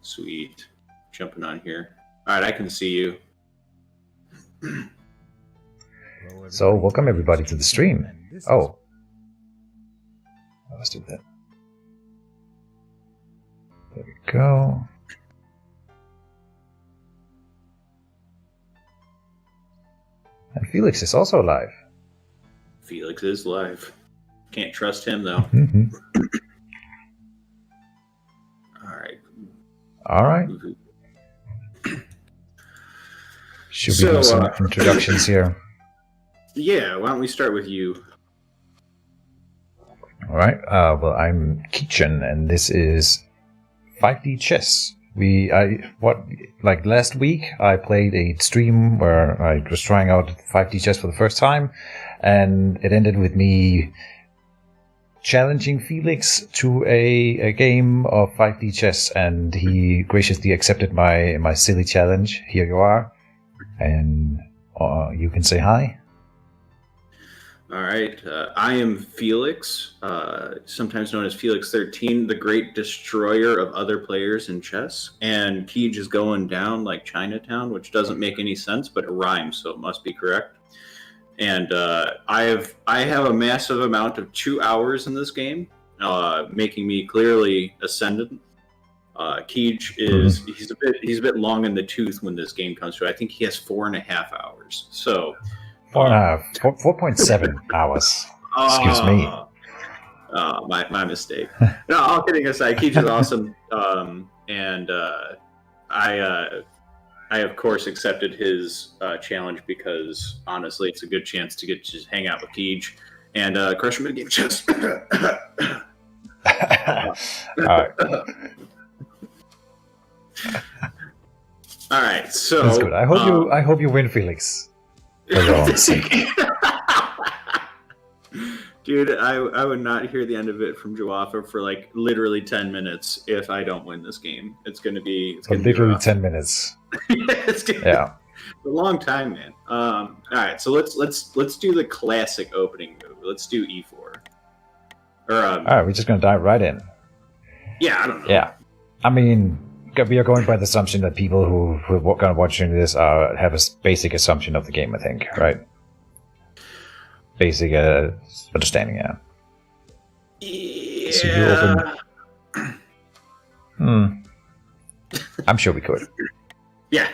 Sweet. Jumping on here. All right, I can see you. So, welcome everybody to the stream. Oh. Let's do that. There we go. And Felix is also live. Felix is live. Can't trust him, though. All right. Should we do some introductions here? Yeah, why don't we start with you? All right. Well, I'm Kitchen, and this is 5D chess. Last week, I played a stream where I was trying out 5D chess for the first time, and it ended with me challenging Felix to a game of 5D chess, and he graciously accepted my silly challenge. Here you are, and you can say hi. All right, I am Fealix, sometimes known as Fealix13, the great destroyer of other players in chess. And Keej is going down like Chinatown, which doesn't make any sense, but it rhymes, so it must be correct. And I have a massive amount of 2 hours in this game, making me clearly ascendant. Keej is he's a bit long in the tooth when this game comes to. I think he has 4.5 hours. So 4.7 hours. Excuse me. My mistake. No, all kidding aside, Keej is awesome, and I of course accepted his challenge because honestly, it's a good chance to get to just hang out with Keej and crush him in a game of chess. All right, so that's good. I hope you win, Felix. For your own sake. Dude, I would not hear the end of it from Joaffa for like literally 10 minutes if I don't win this game. It's gonna be literally 10 minutes. It's a long time, man. All right, so let's do the classic opening move. Let's do E4. All right, we're just gonna dive right in. Yeah, I don't know. Yeah, I mean, we are going by the assumption that people who are kind of watching this have a basic assumption of the game. I think, right? Basic understanding, yeah. Yeah. So you open. I'm sure we could. Yeah.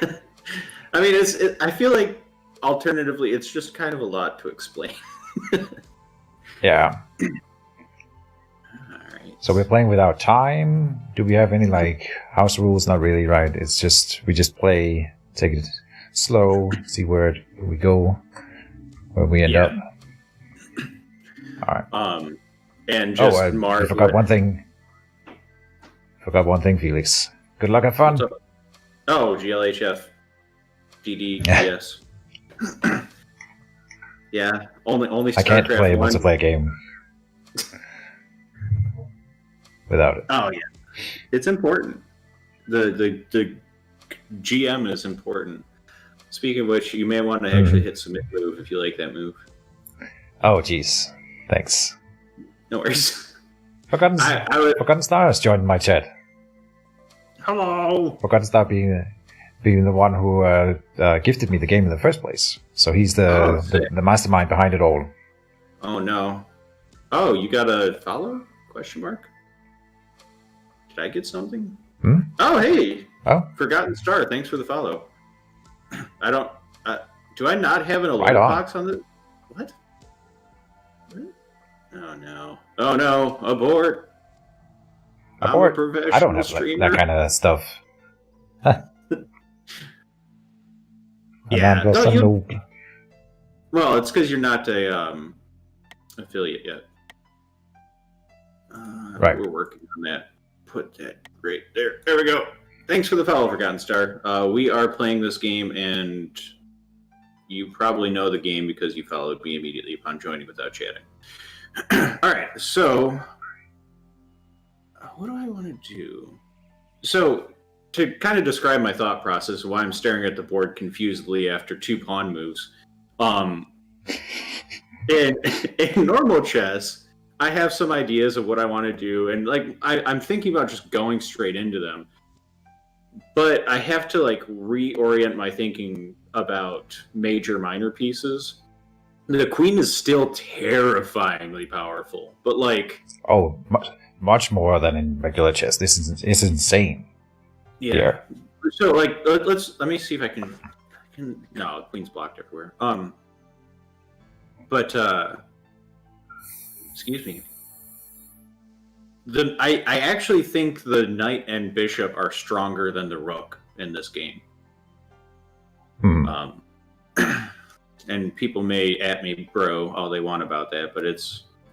I mean, I feel like alternatively, it's just kind of a lot to explain. Yeah. All right. So we're playing without time. Do we have any house rules? Not really, right? It's just we just play, take it slow, see where we go, where we end up. All right. And just I forgot one thing. Felix. Good luck, have fun. Oh, GLHF, DDGS. Yeah, only. I can't play a multiplayer game without it. Oh yeah, it's important. The GM is important. Speaking of which, you may want to actually hit submit move if you like that move. Oh, jeez. Thanks. No worries. Forgotten Star has joined my chat. Hello. Forgotten Star being the one who gifted me the game in the first place. So he's the mastermind behind it all. Oh no. Oh, you got a follow? Question mark. Did I get something? Oh hey. Oh. Forgotten Star. Thanks for the follow. I don't. Do I not have an alert box on the? What? Oh no! Oh no! Abort! Abort! I don't have that kind of stuff. Yeah. No, well, it's because you're not a affiliate yet. Right. We're working on that. Put that right there. There we go. Thanks for the follow, Forgotten Star. We are playing this game, and you probably know the game because you followed me immediately upon joining without chatting. All right, so what do I want to do? So to kind of describe my thought process, why I'm staring at the board confusedly after 2 pawn moves. In normal chess, I have some ideas of what I want to do, and I'm thinking about just going straight into them. but I have to like reorient my thinking about major minor pieces. The queen is still terrifyingly powerful, but like, Oh, much more than in regular chess. This is insane. yeah. Here. So like, let me see if I can. No, queen's blocked everywhere. But excuse me. I actually think the knight and bishop are stronger than the rook in this game. Hmm. And people may at me bro all they want about that, but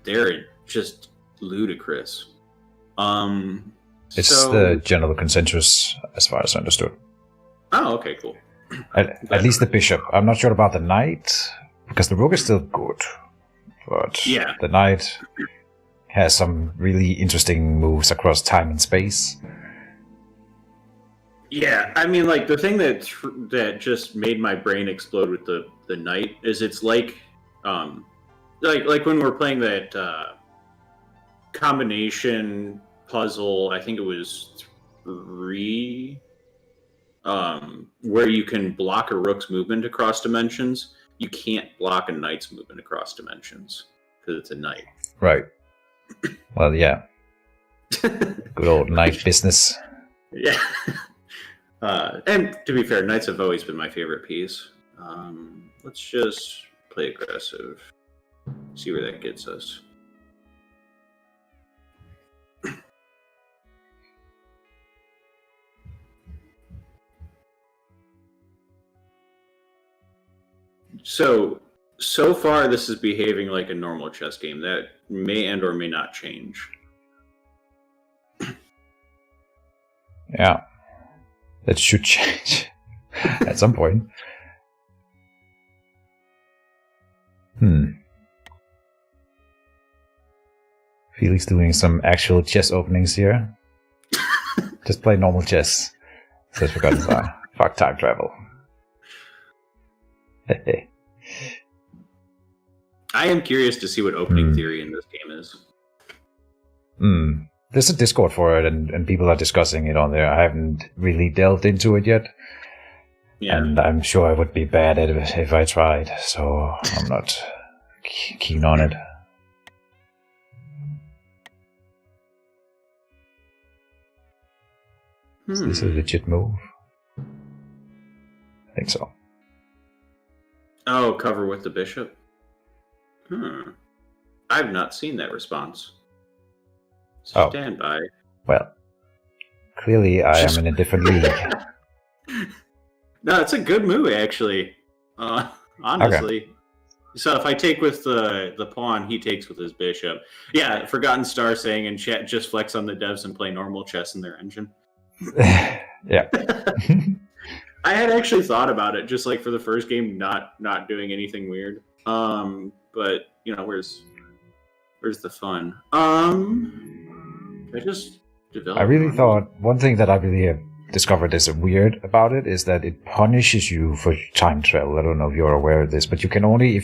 they're just ludicrous. It's So, the general consensus, as far as I understood. oh, okay, cool. At least the bishop. I'm not sure about the knight, because the rook is still good. But Yeah. the knight has some really interesting moves across time and space. Yeah, I mean, like the thing that just made my brain explode with the knight is it's like when we're playing that combination puzzle. I think it was 3, where you can block a rook's movement across dimensions. You can't block a knight's movement across dimensions because it's a knight. Right. Well, yeah. Good old knight business. Yeah. And to be fair, knights have always been my favorite piece. Let's just play aggressive. See where that gets us. So far, this is behaving like a normal chess game. That may and or may not change. Yeah. That should change at some point. Felix doing some actual chess openings here. Just play normal chess. Says Forgotten Star. Fuck time travel. I am curious to see what opening theory in this game is. There's a Discord for it, and people are discussing it on there. I haven't really delved into it yet. Yeah. And I'm sure I would be bad at it if I tried, so I'm not keen on it. Is this a legit move? I think so. Oh, cover with the bishop? I've not seen that response. So stand by. Well, clearly I am in a different league. No, it's a good move, actually. Honestly. Okay. So if I take with the pawn, he takes with his bishop. Yeah, Forgotten Star saying in chat, just flex on the devs and play normal chess in their engine. Yeah. I had actually thought about it, just like for the first game, not doing anything weird. But you know, where's the fun? I just developed. I really thought one thing that I really have discovered is weird about it is that it punishes you for time travel. I don't know if you're aware of this, but you can only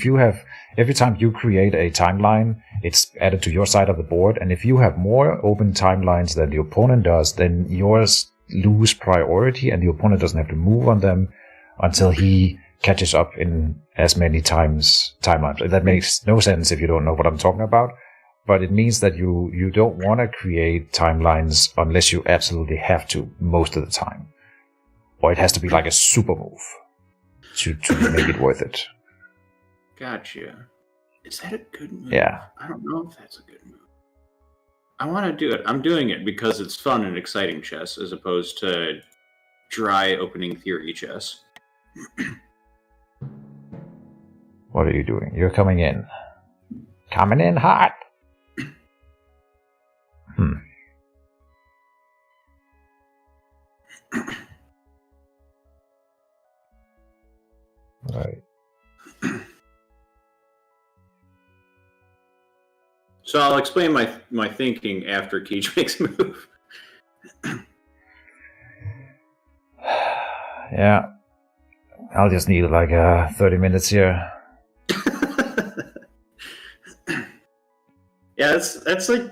every time you create a timeline, it's added to your side of the board, and if you have more open timelines than the opponent does, then yours lose priority, and the opponent doesn't have to move on them until he catches up in as many timelines. That makes no sense if you don't know what I'm talking about. But it means that you don't want to create timelines unless you absolutely have to most of the time. Or it has to be like a super move to make it worth it. Gotcha. Is that a good move? Yeah. I don't know if that's a good move. I want to do it. I'm doing it because it's fun and exciting chess as opposed to dry opening theory chess. What are you doing? You're coming in. Coming in hot. Right. So I'll explain my thinking after Keech makes a move. Yeah. I'll just need like 30 minutes here. Yeah, that's like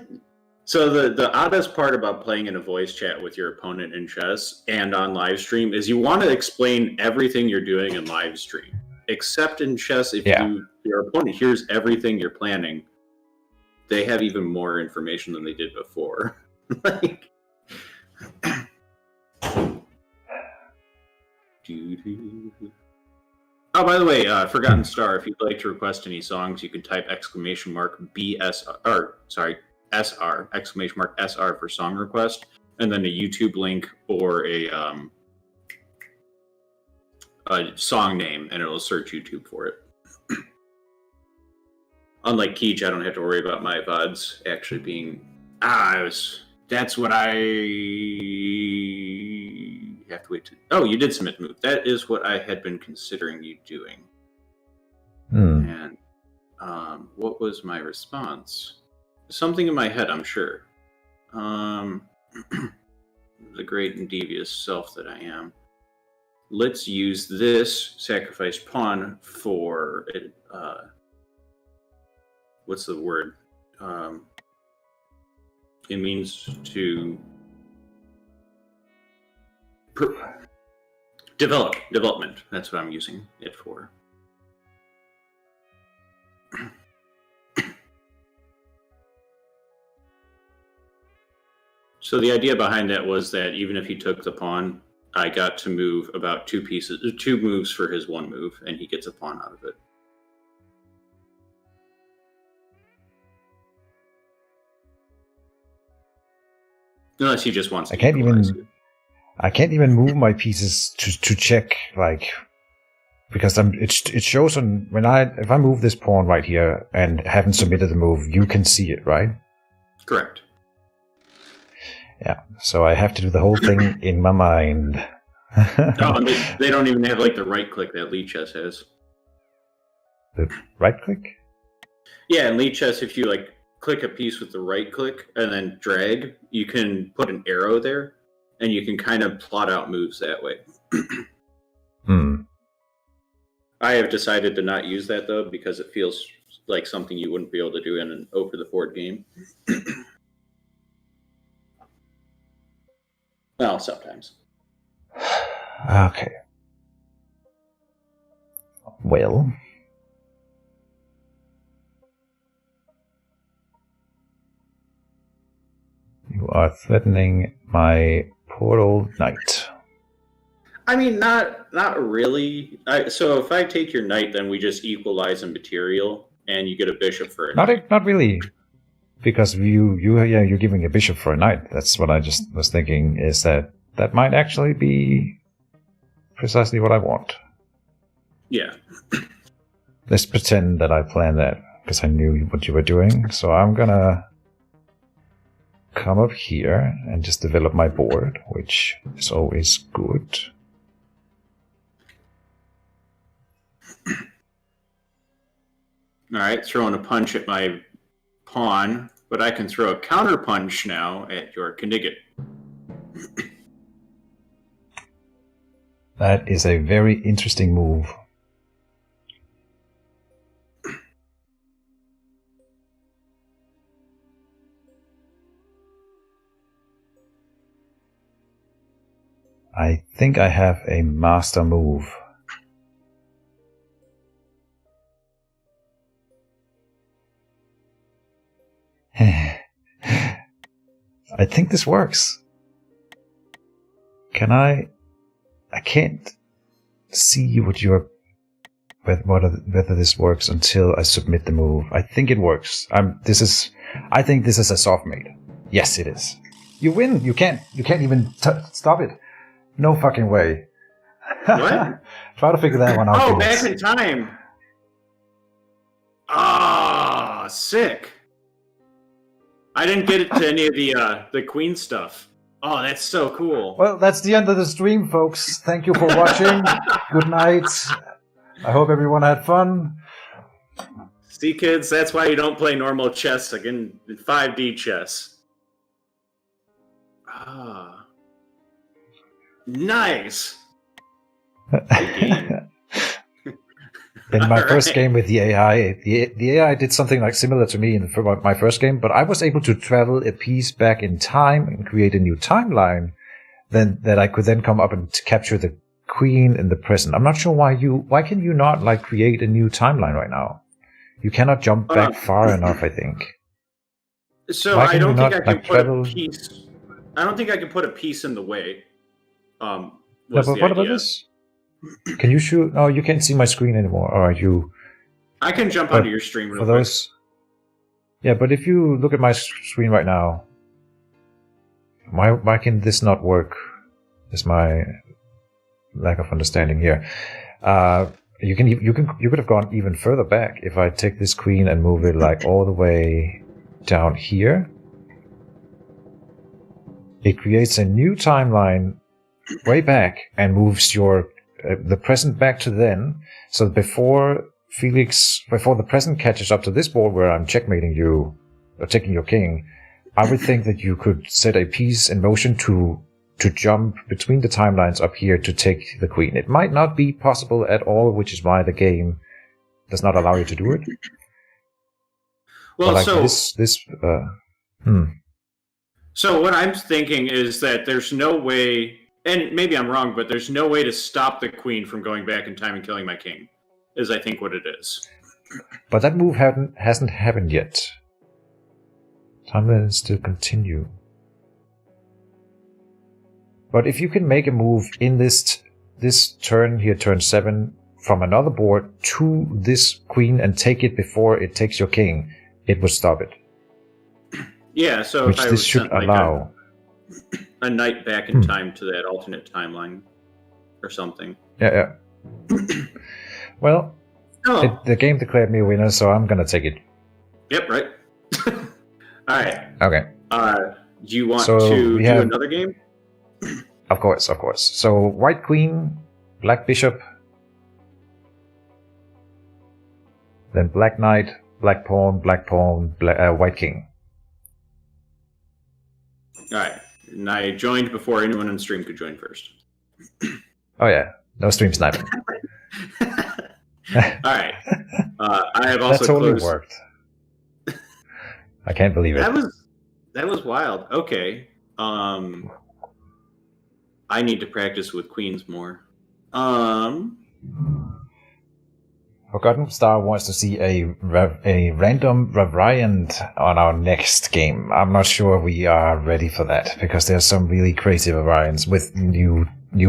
So the oddest part about playing in a voice chat with your opponent in chess and on live stream is you want to explain everything you're doing in live stream. Except in chess, if your opponent hears everything you're planning, they have even more information than they did before. Like, oh, by the way, Forgotten Star, if you'd like to request any songs, you can type SR, SR for song request, and then a YouTube link or a song name, and it'll search YouTube for it. Unlike Keej, I don't have to worry about my VODs actually being... That's what I have to wait to... Oh, you did submit move. That is what I had been considering you doing. And what was my response? Something in my head, I'm sure. The great and devious self that I am. Let's use this sacrificed pawn for... what's the word? It means to development. That's what I'm using it for. So the idea behind that was that even if he took the pawn, I got to move about two moves for his one move, and he gets a pawn out of it. Unless he just wants to I can't even move my pieces to check, like, because it shows on if I move this pawn right here and haven't submitted the move, you can see it, right? Correct. Yeah, so I have to do the whole thing in my mind. No, they don't even have like the right click that Lee Chess has. The right click? Yeah, in Lee Chess, if you like click a piece with the right click and then drag, you can put an arrow there, and you can kind of plot out moves that way. I have decided to not use that, though, because it feels like something you wouldn't be able to do in an over-the-board game. Well, sometimes. Okay. Well... You are threatening my poor old knight. I mean, not really. So if I take your knight, then we just equalize in material, and you get a bishop for it. Not really, because you're giving a bishop for a knight. That's what I just was thinking. Is that might actually be precisely what I want. Yeah. Let's pretend that I planned that because I knew what you were doing. So I'm gonna come up here and just develop my board, which is always good. All right, throwing a punch at my pawn, but I can throw a counter punch now at your Knigget. That is a very interesting move. I think I have a master move. I think this works. Can I can't see whether this works until I submit the move. I think it works. I think this is a soft mate. Yes, it is. You win. You can't even stop it. No fucking way. What? Try to figure that one out. Oh, back in time. Ah, sick. I didn't get it to any of the Queen stuff. Oh, that's so cool. Well, that's the end of the stream, folks. Thank you for watching. Good night. I hope everyone had fun. See, kids, that's why you don't play normal chess again, 5D chess. Ah. Nice. In my All first right. game with the AI, the AI did something like similar to me my first game, but I was able to travel a piece back in time and create a new timeline. Then that I could then come up and capture the queen in the present. I'm not sure why can you not like create a new timeline right now? You cannot jump back far enough, I think. So Why I can you don't think I not can like put a travel? piece. I don't think I can put a piece in the way. No, Was but the what about idea? this? Can you shoot? Oh, you can't see my screen anymore. All right, you. I can jump onto But your stream real for quick. those, yeah. But if you look at my screen right now, why can this not work? Is my lack of understanding here. You could have gone even further back if I take this queen and move it like all the way down here. It creates a new timeline way back and moves your the present back to then. So before the present catches up to this board where I'm checkmating you or taking your king, I would think that you could set a piece in motion to jump between the timelines up here to take the queen. It might not be possible at all, which is why the game does not allow you to do it. Well, but like so what I'm thinking is that there's no way, and maybe I'm wrong, but there's no way to stop the queen from going back in time and killing my king, is I think what it is. But that move hasn't happened yet. Timelines still continue. But if you can make a move in this turn here, turn 7, from another board to this queen and take it before it takes your king, it would stop it. Yeah, so which if I this should allow. A knight back in time to that alternate timeline or something. Yeah. Well, the game declared me a winner, so I'm gonna take it. Yep, right. All right. Okay. Do you want to do another game? Of course. So white queen, black bishop, then black knight, black pawn, white king. All right. And I joined before anyone on stream could join first. Oh yeah, no stream sniping. All right. I have also that totally closed... worked. I can't believe it. That was wild. Okay. I need to practice with queens more. Forgotten Star wants to see a random variant on our next game. I'm not sure we are ready for that because there's some really crazy variants with new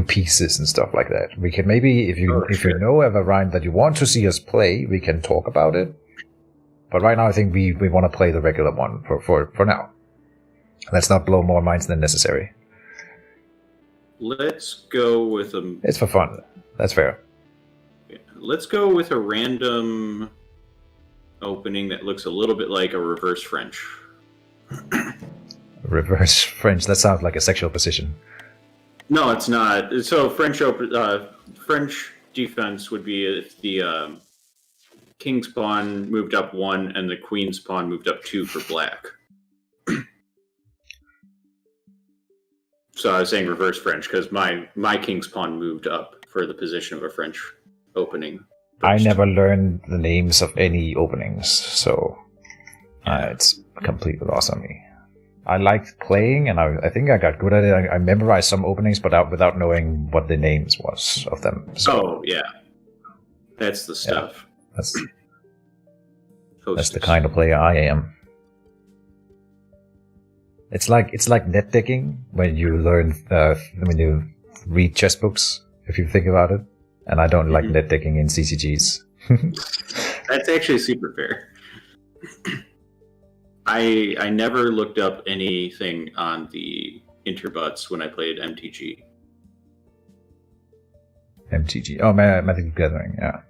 pieces and stuff like that. We can maybe, if you know a variant that you want to see us play, we can talk about it. But right now, I think we want to play the regular one for now. Let's not blow more minds than necessary. Let's go with a... It's for fun. That's fair. Let's go with a random opening that looks a little bit like a reverse French. Reverse French? That sounds like a sexual position. No, it's not. So French defense would be if the king's pawn moved up 1 and the queen's pawn moved up 2 for black. So I was saying reverse French because my king's pawn moved up for the position of a French opening. First. I never learned the names of any openings, so it's completely lost on me. I liked playing, and I think I got good at it. I memorized some openings, but without knowing what the names was of them. So, yeah, that's the stuff. Yeah, that's the kind of player I am. It's like net decking when you learn when you read chess books. If you think about it. And I don't like net decking in CCGs. That's actually super fair. I never looked up anything on the interbuts when I played MTG. Oh, Magic the Gathering, yeah.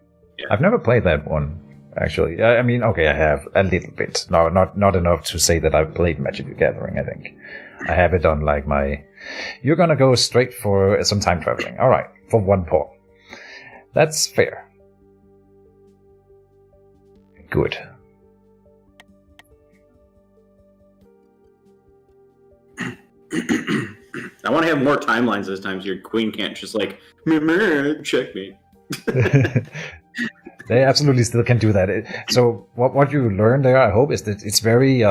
I've never played that one, actually. I mean, okay, I have a little bit. No, not enough to say that I've played Magic the Gathering, I think. I have it on like my... You're gonna go straight for some time traveling. Alright, for 1 pawn. That's fair. Good. I want to have more timelines this time so your queen can't just like, checkmate. They absolutely still can do that. So what you learn there, I hope, is that it's very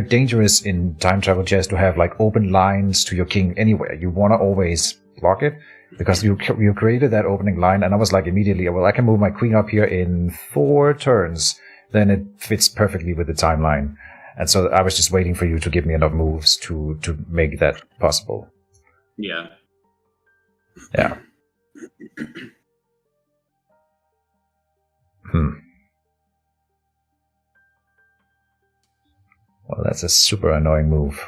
dangerous in time travel chess to have like open lines to your king anywhere. You want to always block it because you created that opening line, and I was like immediately, well, I can move my queen up here in 4 turns. Then it fits perfectly with the timeline, and so I was just waiting for you to give me enough moves to make that possible. Yeah. Yeah. Well, that's a super annoying move.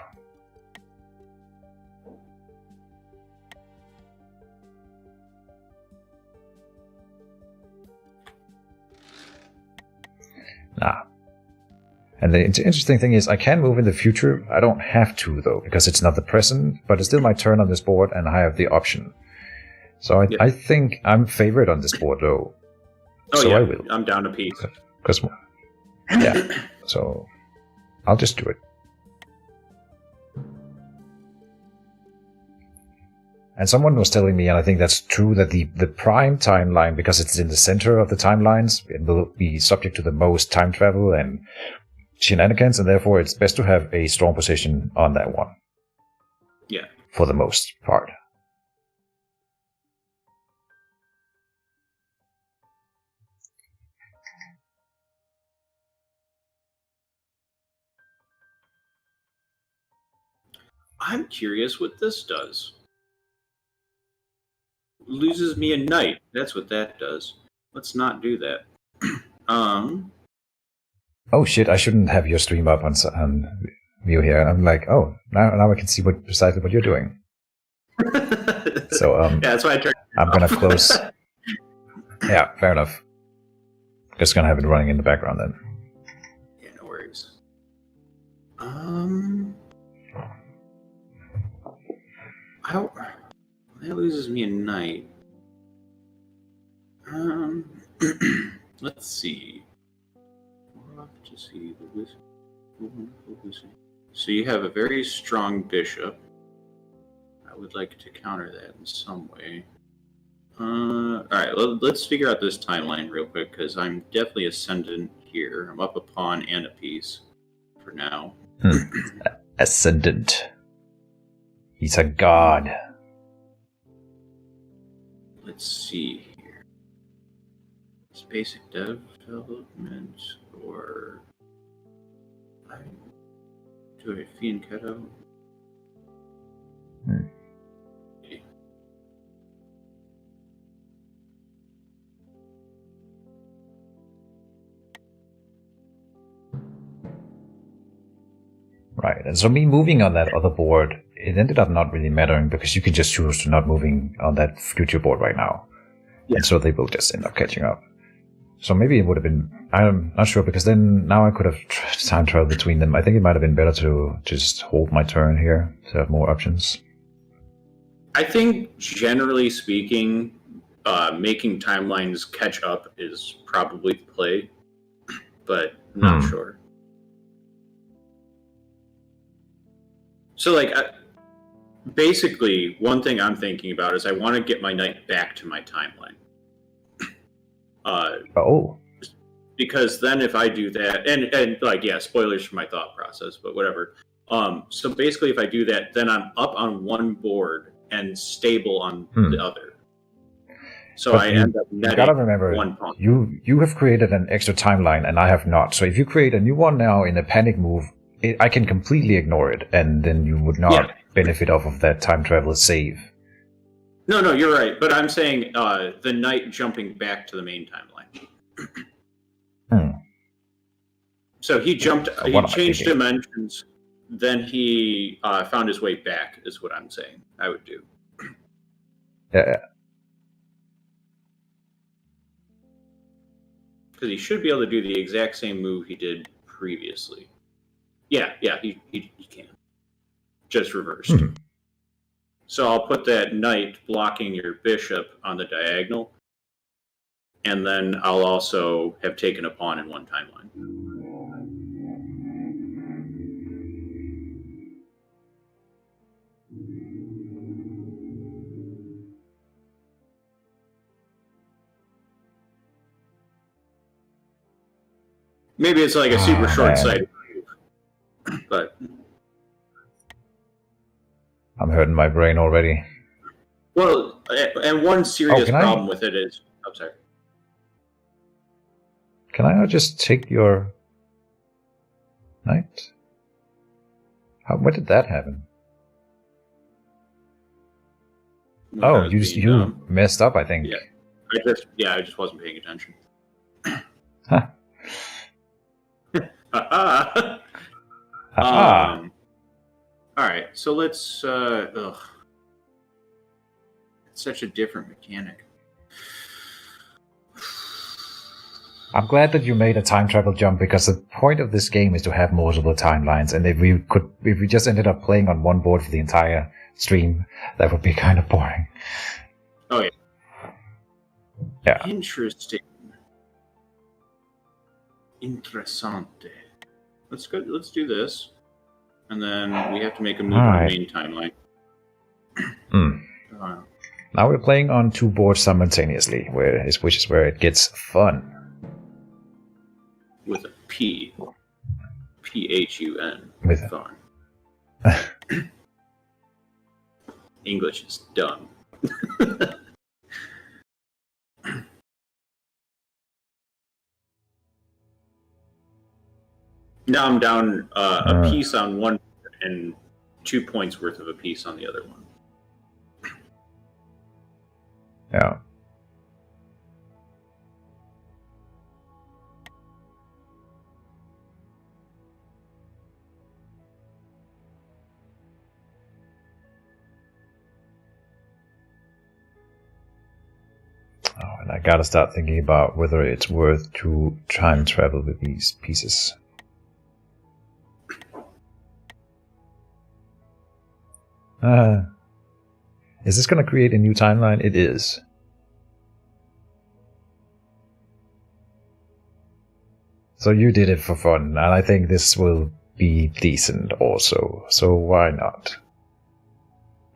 Nah. And the interesting thing is, I can move in the future. I don't have to, though, because it's not the present, but it's still my turn on this board, and I have the option. So I think I'm favored on this board, though. Oh, so yeah. I will. I'm down a piece. Yeah. So I'll just do it. And someone was telling me, and I think that's true, that the prime timeline, because it's in the center of the timelines, it will be subject to the most time travel and shenanigans, and therefore it's best to have a strong position on that one. Yeah. For the most part. I'm curious what this does. Loses me a knight. That's what that does. Let's not do that. Oh shit! I shouldn't have your stream up on view here. I'm like, oh, now I can see precisely what you're doing. So yeah, that's why I turned. I'm gonna close. Yeah, fair enough. Just gonna have it running in the background then. Yeah, no worries. That loses me a knight. Let's see. We'll have to see the wizard. So you have a very strong bishop. I would like to counter that in some way. All right, let's figure out this timeline real quick because I'm definitely ascendant here. I'm up a pawn and a piece for now. Ascendant. He's a god. Let's see here. It's basic development, or do I fiend keto? Okay. Right, and so me moving on that other board, it ended up not really mattering because you can just choose to not moving on that future board right now. Yeah. And so they will just end up catching up. So maybe it would have been, I'm not sure, because then now I could have time traveled between them. I think it might have been better to just hold my turn here to have more options. I think generally speaking, making timelines catch up is probably the play, but I'm not sure. So, like, basically, one thing I'm thinking about is I want to get my knight back to my timeline. Because then if I do that, and like, yeah, spoilers for my thought process, but whatever. So basically, if I do that, then I'm up on one board and stable on the other. So I end up netting. You gotta remember, 1 pawn. You have created an extra timeline, and I have not. So if you create a new one now in a panic move, I can completely ignore it, and then you would not benefit off of that time travel save. No, you're right. But I'm saying the knight jumping back to the main timeline. So he jumped. He changed dimensions. Then he found his way back. Is what I'm saying. I would do. Yeah. Because he should be able to do the exact same move he did previously. Yeah, he can. Just reversed. So I'll put that knight blocking your bishop on the diagonal, and then I'll also have taken a pawn in one timeline. Maybe it's like a super short-sighted move, but I'm hurting my brain already. well, and one serious problem with it is, I'm sorry. Can I not just take your knight? When did that happen? Oh, you messed up, I think. I just wasn't paying attention. Huh. All right, so let's. It's such a different mechanic. I'm glad that you made a time travel jump, because the point of this game is to have multiple timelines, and if we just ended up playing on one board for the entire stream, that would be kind of boring. Oh yeah. Yeah. Interesting. Interessante. Let's go. Let's do this, and then we have to make a move on the main timeline. Now we're playing on two boards simultaneously, which is where it gets fun. With a P. P-H-U-N. With fun. English is dumb. Now I'm down a piece on one and 2 points worth of a piece on the other one. Yeah. Oh, and I gotta start thinking about whether it's worth to time travel with these pieces. Is this gonna create a new timeline? It is. So you did it for fun, and I think this will be decent also. So why not?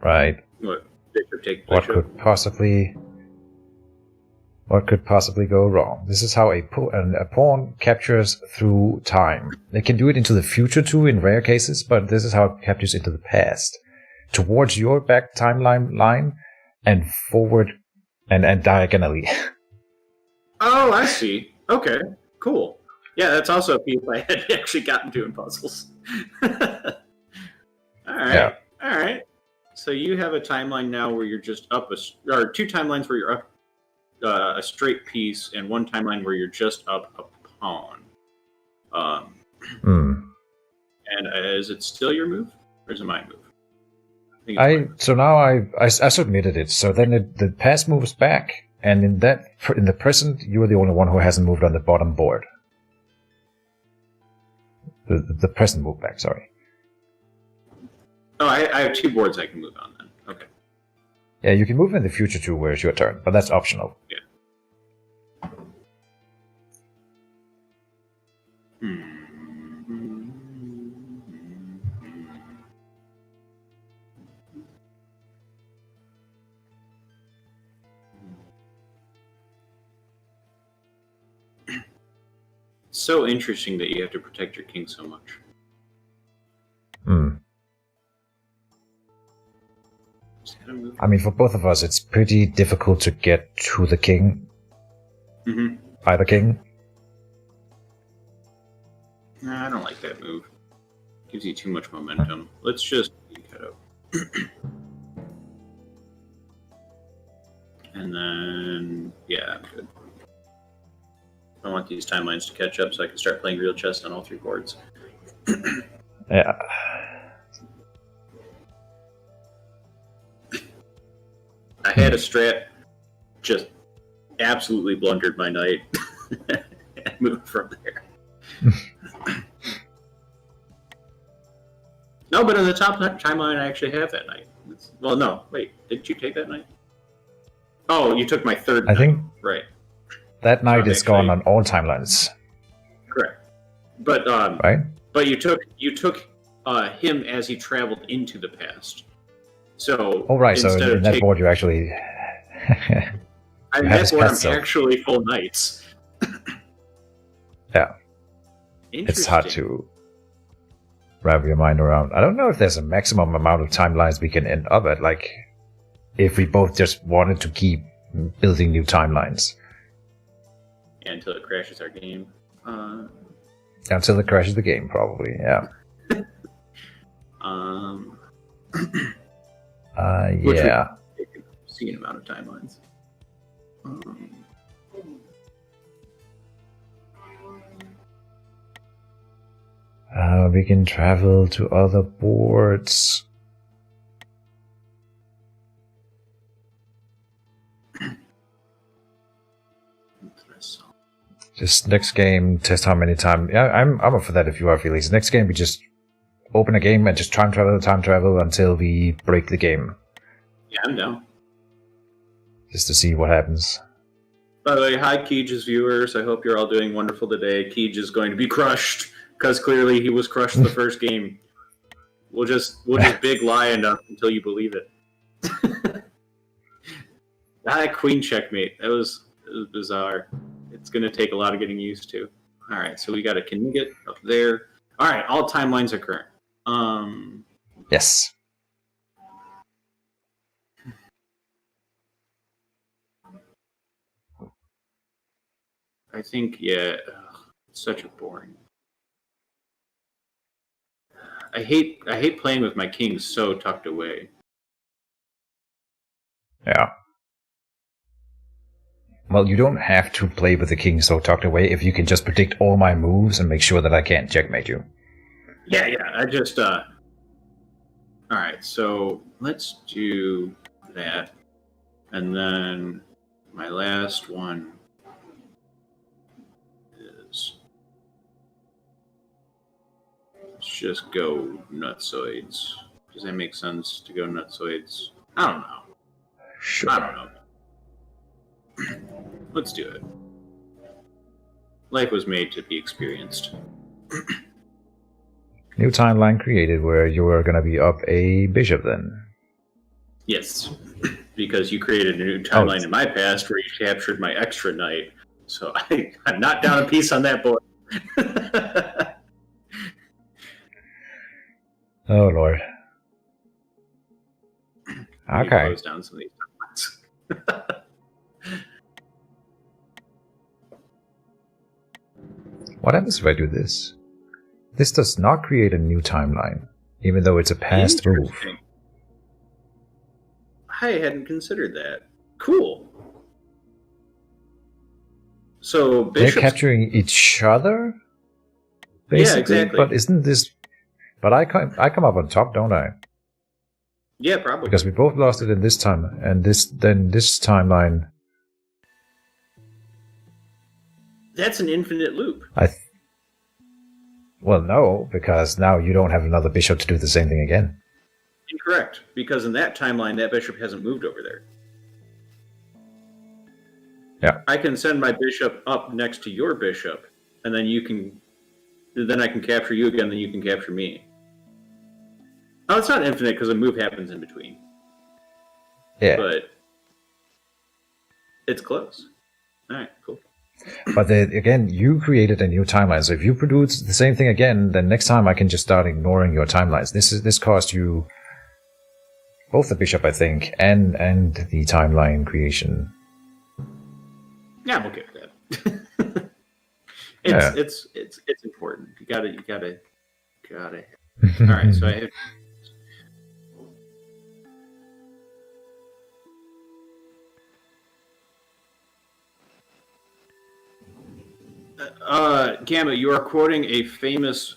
Right? What could possibly go wrong? This is how a pawn captures through time. They can do it into the future too in rare cases, but this is how it captures into the past. Towards your back timeline line and forward and diagonally. Oh, I see. Okay, cool. Yeah, that's also a piece I had actually gotten doing puzzles. All right. Yeah. All right. So you have a timeline now where you're just up or two timelines where you're up a straight piece, and one timeline where you're just up a pawn. And is it still your move, or is it my move? So now I submitted it. So then the past moves back, and in the present, you are the only one who hasn't moved on the bottom board. The present move back. Sorry. Oh, I have two boards I can move on then. Okay. Yeah, you can move in the future too, where it's your turn, but that's optional. Yeah. So interesting that you have to protect your king so much. I mean, for both of us, it's pretty difficult to get to the king. Mm-hmm. Either king. Nah, I don't like that move. Gives you too much momentum. Let's just cut up. And then, yeah, I'm good. I want these timelines to catch up so I can start playing real chess on all three boards. Yeah. I had a strat, just absolutely blundered my knight, and moved from there. No, but in the top timeline, I actually have that knight. Well, no, wait, did you take that knight? Oh, you took my third knight. I think right. That knight is gone on all timelines. Correct. But right? But you took him as he traveled into the past. So right. So in that board, you actually. On that board, I'm actually full knights. Yeah. it's hard to wrap your mind around. I don't know if there's a maximum amount of timelines we can end up at, like, if we both just wanted to keep building new timelines. Yeah, until it crashes our game. Until it crashes the game, probably, yeah. Yeah. Obscene amount of timelines. We can travel to other boards. Just next game, test how many times. Yeah, I'm up for that if you are, Felix. Next game, we just open a game and just time travel until we break the game. Yeah, I'm down. Just to see what happens. By the way, hi Keege's viewers. I hope you're all doing wonderful today. Keege is going to be crushed because clearly he was crushed the first game. We'll just big lie enough until you believe it. That queen checkmate. It was bizarre. It's going to take a lot of getting used to. All right, so we got a Knigget up there. All right, all timelines are current. Yes. I think, yeah, it's such a boring. I hate playing with my kings so tucked away. Yeah. Well, you don't have to play with the king so tucked away if you can just predict all my moves and make sure that I can't checkmate you. Yeah, I just, Alright, so let's do that. And then my last one is... Let's just go nutsoids. Does that make sense to go nutsoids? I don't know. Sure. I don't know. Let's do it. Life was made to be experienced. New timeline created where you are going to be up a bishop then. Yes, because you created a new timeline in my past where you captured my extra knight. So I'm not down a piece on that board. Oh, Lord. Okay. Close down some of these timelines. What happens if I do this? This does not create a new timeline, even though it's a past move. I hadn't considered that. Cool. So they're capturing each other, basically. Yeah, exactly. But isn't this? But I come up on top, don't I? Yeah, probably. Because we both lost it in this time, and this timeline. That's an infinite loop. Well, no, because now you don't have another bishop to do the same thing again. Incorrect, because in that timeline, that bishop hasn't moved over there. Yeah. I can send my bishop up next to your bishop, and then then I can capture you again, then you can capture me. Oh, it's not infinite because a move happens in between. Yeah. But it's close. All right, cool. But again, you created a new timeline. So if you produce the same thing again, then next time I can just start ignoring your timelines. This cost you both the bishop, I think, and the timeline creation. Yeah, I'm okay with that. It's important. You gotta. All right, so I have. Gamma, you are quoting a famous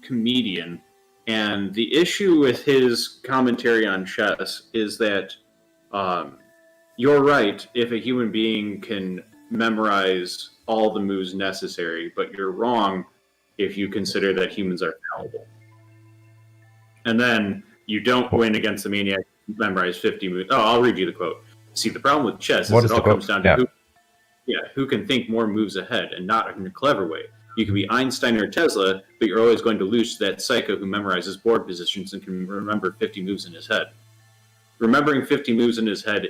comedian, and the issue with his commentary on chess is that you're right if a human being can memorize all the moves necessary, but you're wrong if you consider that humans are fallible. And then you don't win against the maniac who memorized 50 moves. Oh, I'll read you the quote. See, the problem with chess is it all comes down to who can think more moves ahead, and not in a clever way. You can be Einstein or Tesla, but you're always going to lose to that psycho who memorizes board positions and can remember 50 moves in his head. Remembering 50 moves in his head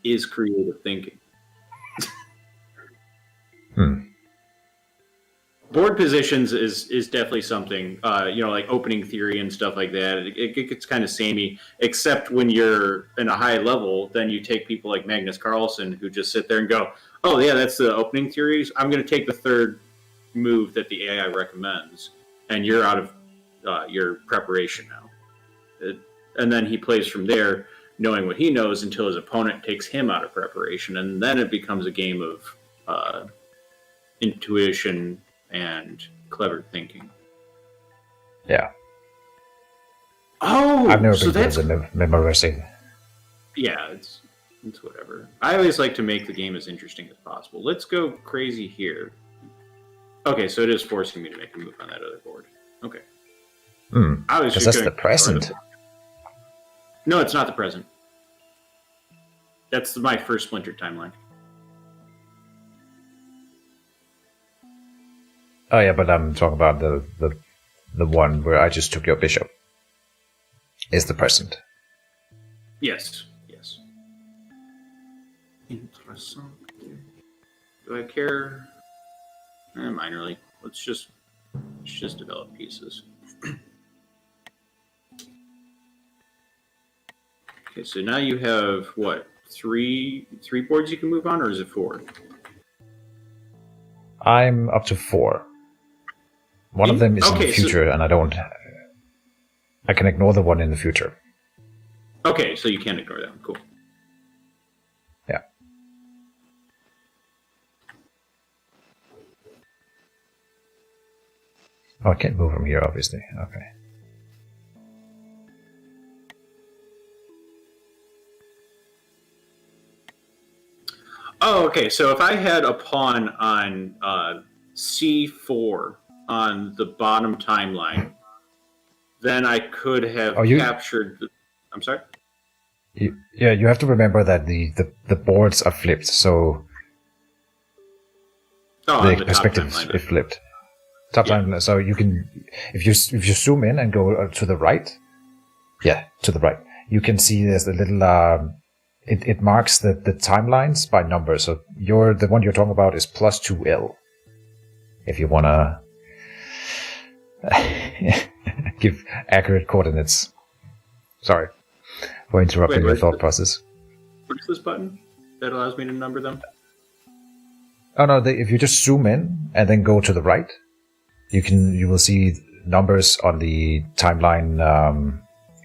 is creative thinking. board positions is definitely something. Like opening theory and stuff like that. It gets kind of samey, except when you're in a high level. Then you take people like Magnus Carlsen who just sit there and go, "Oh yeah, that's the opening theories. I'm going to take the third move that the AI recommends," and you're out of your preparation now. And then he plays from there, knowing what he knows until his opponent takes him out of preparation, and then it becomes a game of intuition and clever thinking. Yeah. Oh, I've never so been good at memorizing. Yeah, it's whatever. I always like to make the game as interesting as possible. Let's go crazy here. Okay, so it is forcing me to make a move on that other board. Okay. I was just that's the present. No, it's not the present. That's my first Splinter timeline. Oh yeah, but I'm talking about the one where I just took your bishop. Is the present? Yes. Interesting. Do I care? Minorly. Let's just develop pieces. Okay, so now you have what? Three boards you can move on, or is it 4? I'm up to 4. One of them is in the future, and I can ignore the one in the future. Okay, so you can't ignore that one. Cool. Yeah. Oh, I can't move from here, obviously. Okay. Oh, okay. So if I had a pawn on C4 on the bottom timeline, then I could have captured. I'm sorry. You have to remember that the boards are flipped, so the perspectives is flipped. Top timeline. So you can, if you zoom in and go to the right, to the right, you can see there's a little. It marks the timelines by numbers. So the one you're talking about is +2L. If you wanna give accurate coordinates. Sorry for interrupting your thought process. What's this button that allows me to number them? Oh no! If you just zoom in and then go to the right, you will see numbers on the timeline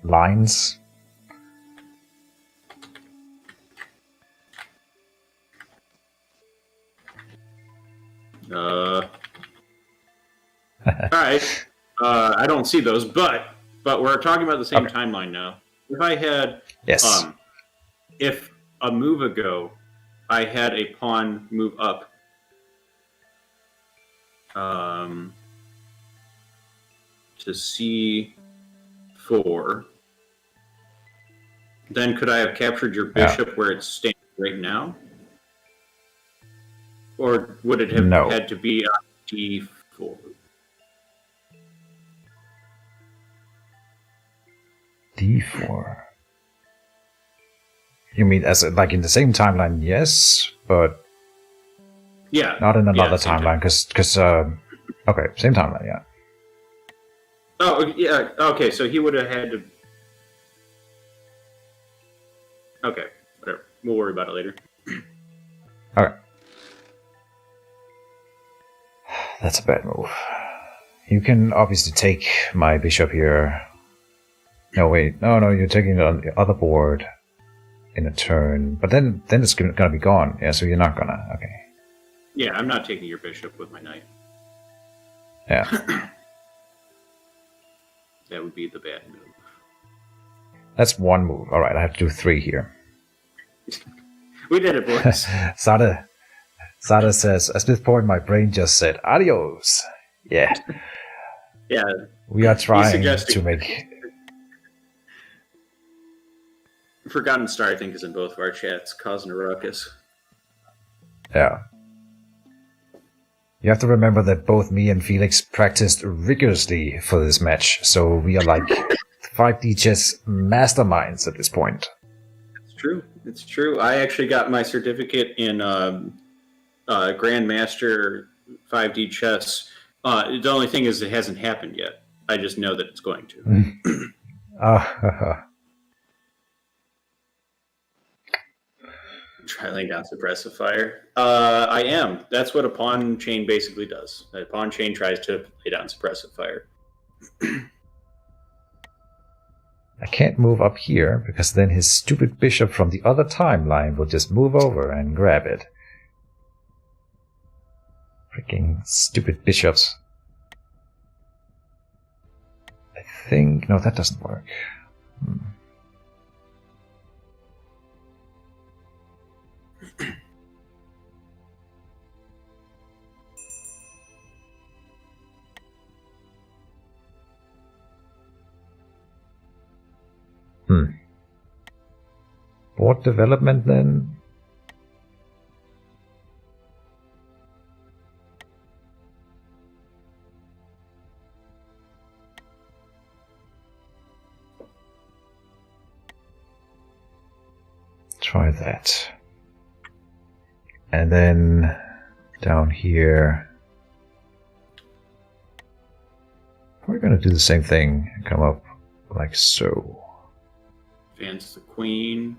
lines. All right. I don't see those, but we're talking about the same timeline now. If I had, if a move ago, I had a pawn move up, to C4, then could I have captured your bishop where it's standing right now? Or would it have had to be on D4? D4. You mean as like in the same timeline? Yes, but not in another timeline because okay, same timeline, yeah. Oh yeah, okay. So he would have had to. Okay, whatever. We'll worry about it later. Okay. That's a bad move. You can obviously take my bishop here. No, wait. No, you're taking it on the other board in a turn. But then it's going to be gone. Yeah, so you're not going to. Okay. Yeah, I'm not taking your bishop with my knight. Yeah. That would be the bad move. That's one move. All right, I have to do 3 here. We did it, boys. Sada says, at this point, my brain just said, adios. Yeah. Yeah. We are trying to make... Forgotten Star, I think, is in both of our chats, causing a ruckus. Yeah. You have to remember that both me and Felix practiced rigorously for this match, so we are like 5D chess masterminds at this point. It's true. I actually got my certificate in Grandmaster 5D chess The only thing is it hasn't happened yet. I just know that it's going to. Try laying down suppressifier. I am. That's what a pawn chain basically does. A pawn chain tries to lay down suppressifier. I can't move up here because then his stupid bishop from the other timeline will just move over and grab it. Freaking stupid bishops. I think... No, that doesn't work. Board development then? Try that. And then down here, we're going to do the same thing and come up like so. Advance the queen.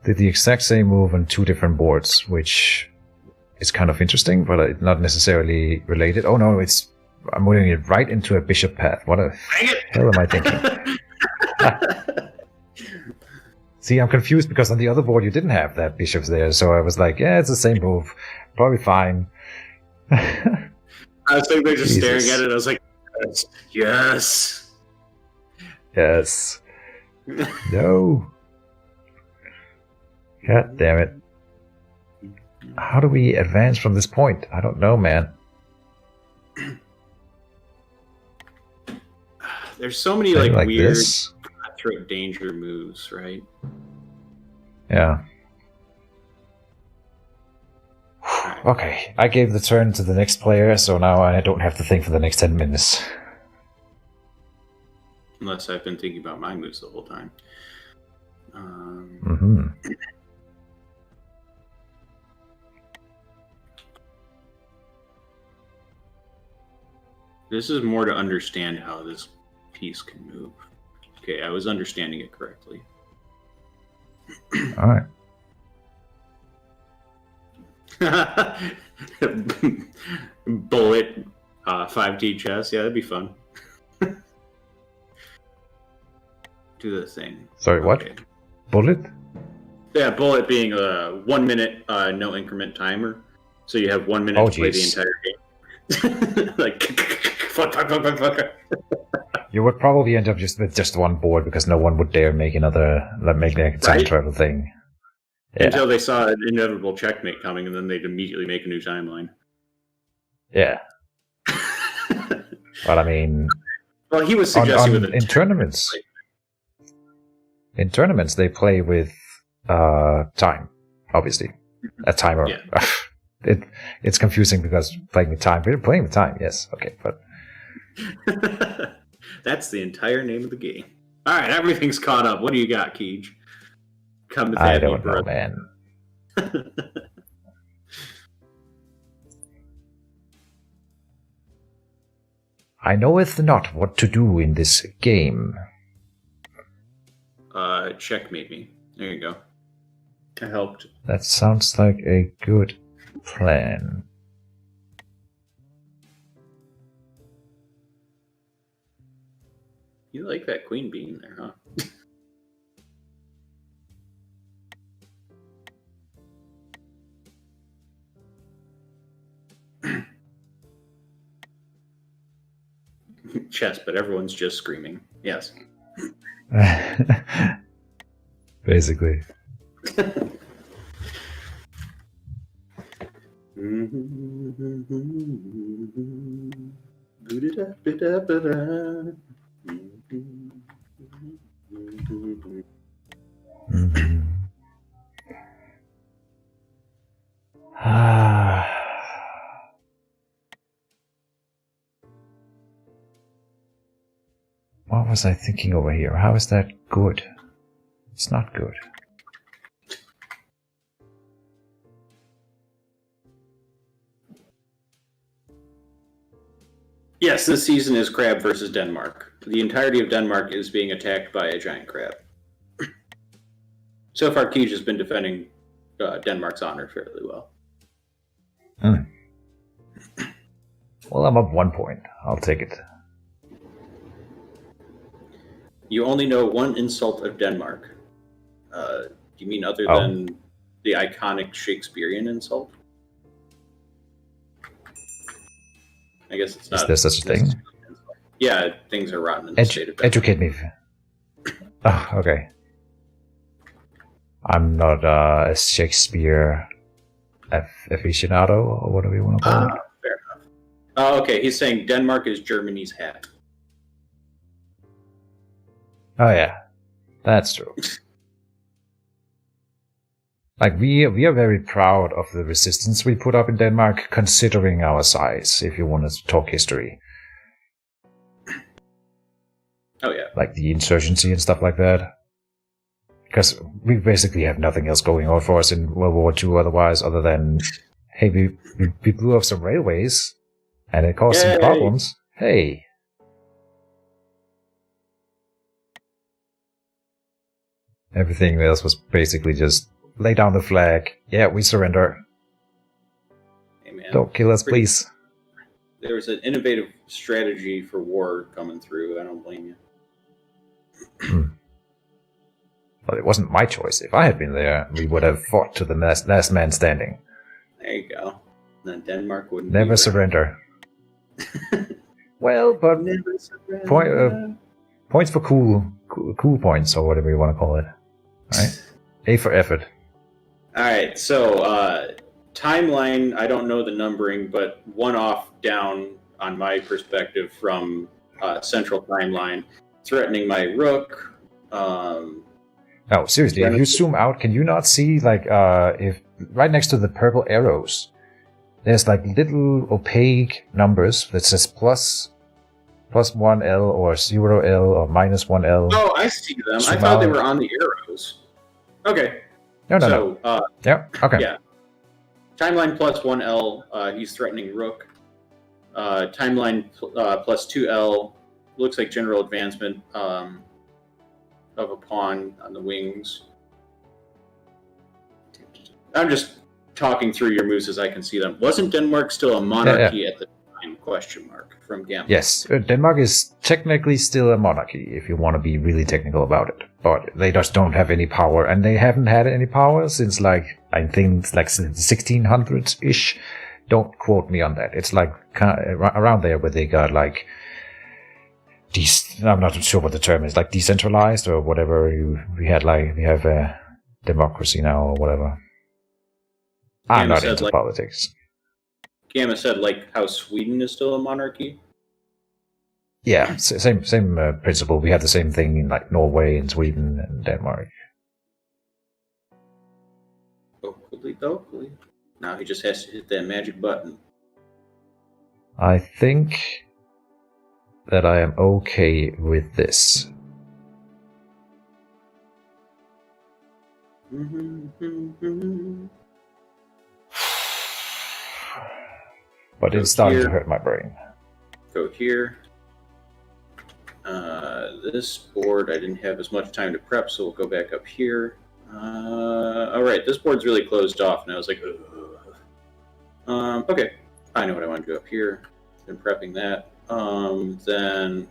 Did the exact same move on two different boards, which is kind of interesting, but not necessarily related. Oh no, I'm moving it right into a bishop path. What the hell am I thinking? See, I'm confused because on the other board you didn't have that bishop there, so I was like, yeah, it's the same move. Probably fine. I was like, they're just staring at it. I was like, yes. Yes. No. God damn it. How do we advance from this point? I don't know, man. There's so many like weird cutthroat danger moves, right? Yeah. Okay, I gave the turn to the next player, so now I don't have to think for the next 10 minutes. Unless I've been thinking about my moves the whole time. This is more to understand how this piece can move. Okay, I was understanding it correctly. Alright. Bullet 5D chess. Yeah, that'd be fun. Do the thing. Sorry, what? Okay. Bullet? Yeah, bullet being a 1 minute no increment timer. So you have 1 minute to play the entire game. Like, fuck. You would probably end up just with just one board because no one would dare make a time travel thing. Yeah. Until they saw an inevitable checkmate coming, and then they'd immediately make a new timeline. Yeah. But I mean... Well, he was suggesting in tournaments... In tournaments, they play with time, obviously. A timer. Yeah. It's confusing because playing with time... We're playing with time, yes. Okay, but... That's the entire name of the game. All right, everything's caught up. What do you got, Keej? Come to I don't know, man. I knoweth not what to do in this game. Checkmate me. There you go. I helped. That sounds like a good plan. You like that queen being there, huh? Chess, but everyone's just screaming. Yes. Basically. What was I thinking over here? How is that good? It's not good. Yes, this season is crab versus Denmark. The entirety of Denmark is being attacked by a giant crab. So far, Keej has been defending Denmark's honor fairly well. Well, I'm up 1 point. I'll take it. You only know one insult of Denmark. Do you mean other than the iconic Shakespearean insult? I guess it's not. Is there such a thing? Yeah, things are rotten in the state of Denmark. Educate me. Oh, okay. I'm not a Shakespeare aficionado, or whatever you want to call it. Fair enough. Oh, okay, he's saying Denmark is Germany's hat. Oh yeah, that's true. Like we are very proud of the resistance we put up in Denmark, considering our size. If you want to talk history. Oh yeah, like the insurgency and stuff like that. Because we basically have nothing else going on for us in World War II otherwise, other than, hey, we blew up some railways, and it caused some problems. Hey. Everything else was basically just lay down the flag. Yeah, we surrender. Hey, man. Don't kill us, please. There was an innovative strategy for war coming through. I don't blame you. Well, it wasn't my choice. If I had been there, we would have fought to the last man standing. There you go. Then Denmark wouldn't never surrender. Well, but points for cool points, or whatever you want to call it. Right? A for effort. All right. So timeline. I don't know the numbering, but one off down on my perspective from central timeline, threatening my rook. No, seriously, if you zoom out, can you not see, like, if right next to the purple arrows, there's, like, little opaque numbers that says plus 1L or 0L or minus 1L. Oh, I see them. I thought they were on the arrows. Okay. No. Yeah, okay. Yeah. Timeline plus 1L, he's threatening rook. Timeline plus 2L, looks like general advancement. Of a pawn on the wings. I'm just talking through your moves as I can see them. Wasn't Denmark still a monarchy at the time? Question mark from Gamma. Yes, Denmark is technically still a monarchy if you want to be really technical about it, but they just don't have any power, and they haven't had any power since I think the 1600s ish. Don't quote me on that. It's like around there where they got like. I'm not sure what the term is, like decentralized or whatever. We have a democracy now or whatever. I'm not into politics. Gamma said like how Sweden is still a monarchy. Yeah, same principle. We have the same thing in like Norway and Sweden and Denmark. Oakley. Now he just has to hit that magic button. I think that I am okay with this. But it's starting to hurt my brain. Go here. This board, I didn't have as much time to prep, so we'll go back up here. Alright, this board's really closed off, and I was like, okay, I know what I want to do up here. Been prepping that. Then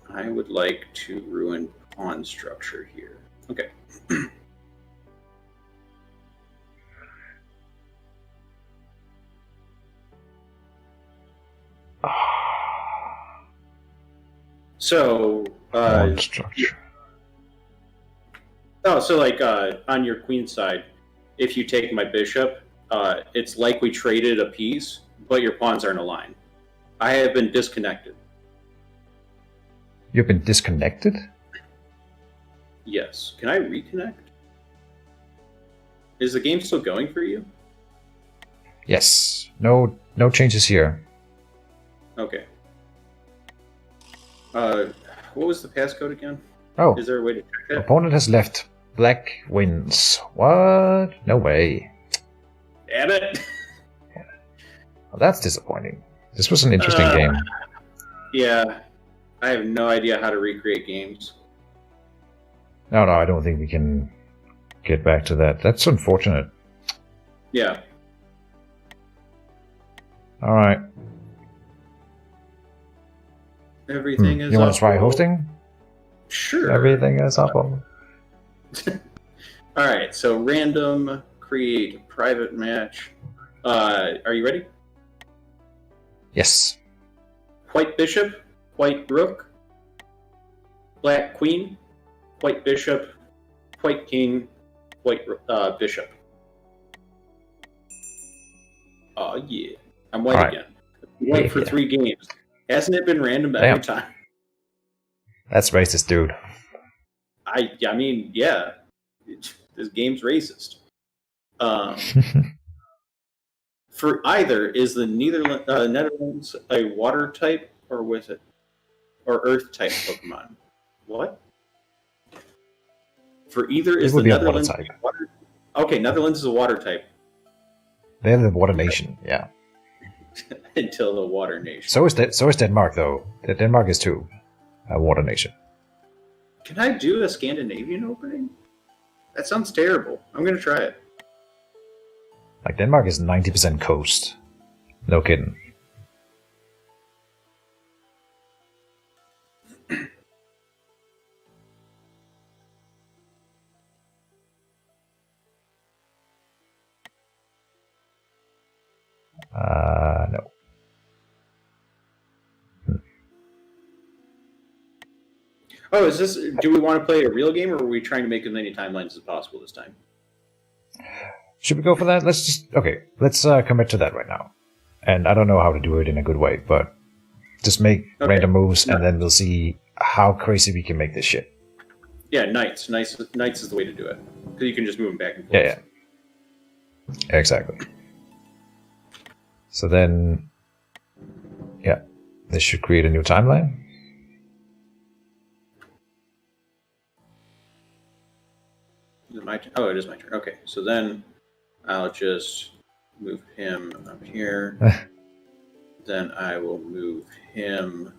I would like to ruin pawn structure here. Okay. So, pawn structure. So like on your queen side, if you take my bishop, it's like we traded a piece, but your pawns aren't aligned. I have been disconnected. You've been disconnected? Yes. Can I reconnect? Is the game still going for you? Yes. No changes here. Okay. What was the passcode again? Oh. Is there a way to check that? Opponent has left. Black wins. What? No way. Damn it. Well, that's disappointing. This was an interesting game. Yeah, I have no idea how to recreate games. No, I don't think we can get back to that. That's unfortunate. Yeah. All right. Everything is. You want to try hosting? Sure. Everything is up. All right. So random, create private match. Are you ready? Yes. White bishop, white rook, black queen, white bishop, white king, white bishop. Oh yeah, I'm white again. White for 3 games. Hasn't it been random every time? That's racist, dude. I mean, yeah. This game's racist. For either, is the Netherlands a water type or earth type Pokemon? What? For either, is the Netherlands a water type? Okay, Netherlands is a water type. They're the water nation, yeah. Until the water nation. So is Denmark, though. Denmark is too a water nation. Can I do a Scandinavian opening? That sounds terrible. I'm gonna try it. Like, Denmark is 90% coast. No kidding. No. Oh, is this? Do we want to play a real game, or are we trying to make as many timelines as possible this time? Should we go for that? Let's commit to that right now. And I don't know how to do it in a good way, but just make random moves, and then we'll see how crazy we can make this shit. Yeah, knights is the way to do it, because you can just move them back and forth. Yeah. Exactly. So then, this should create a new timeline. Is it my turn? Oh, it is my turn. Okay, so then I'll just move him up here. Then I will move him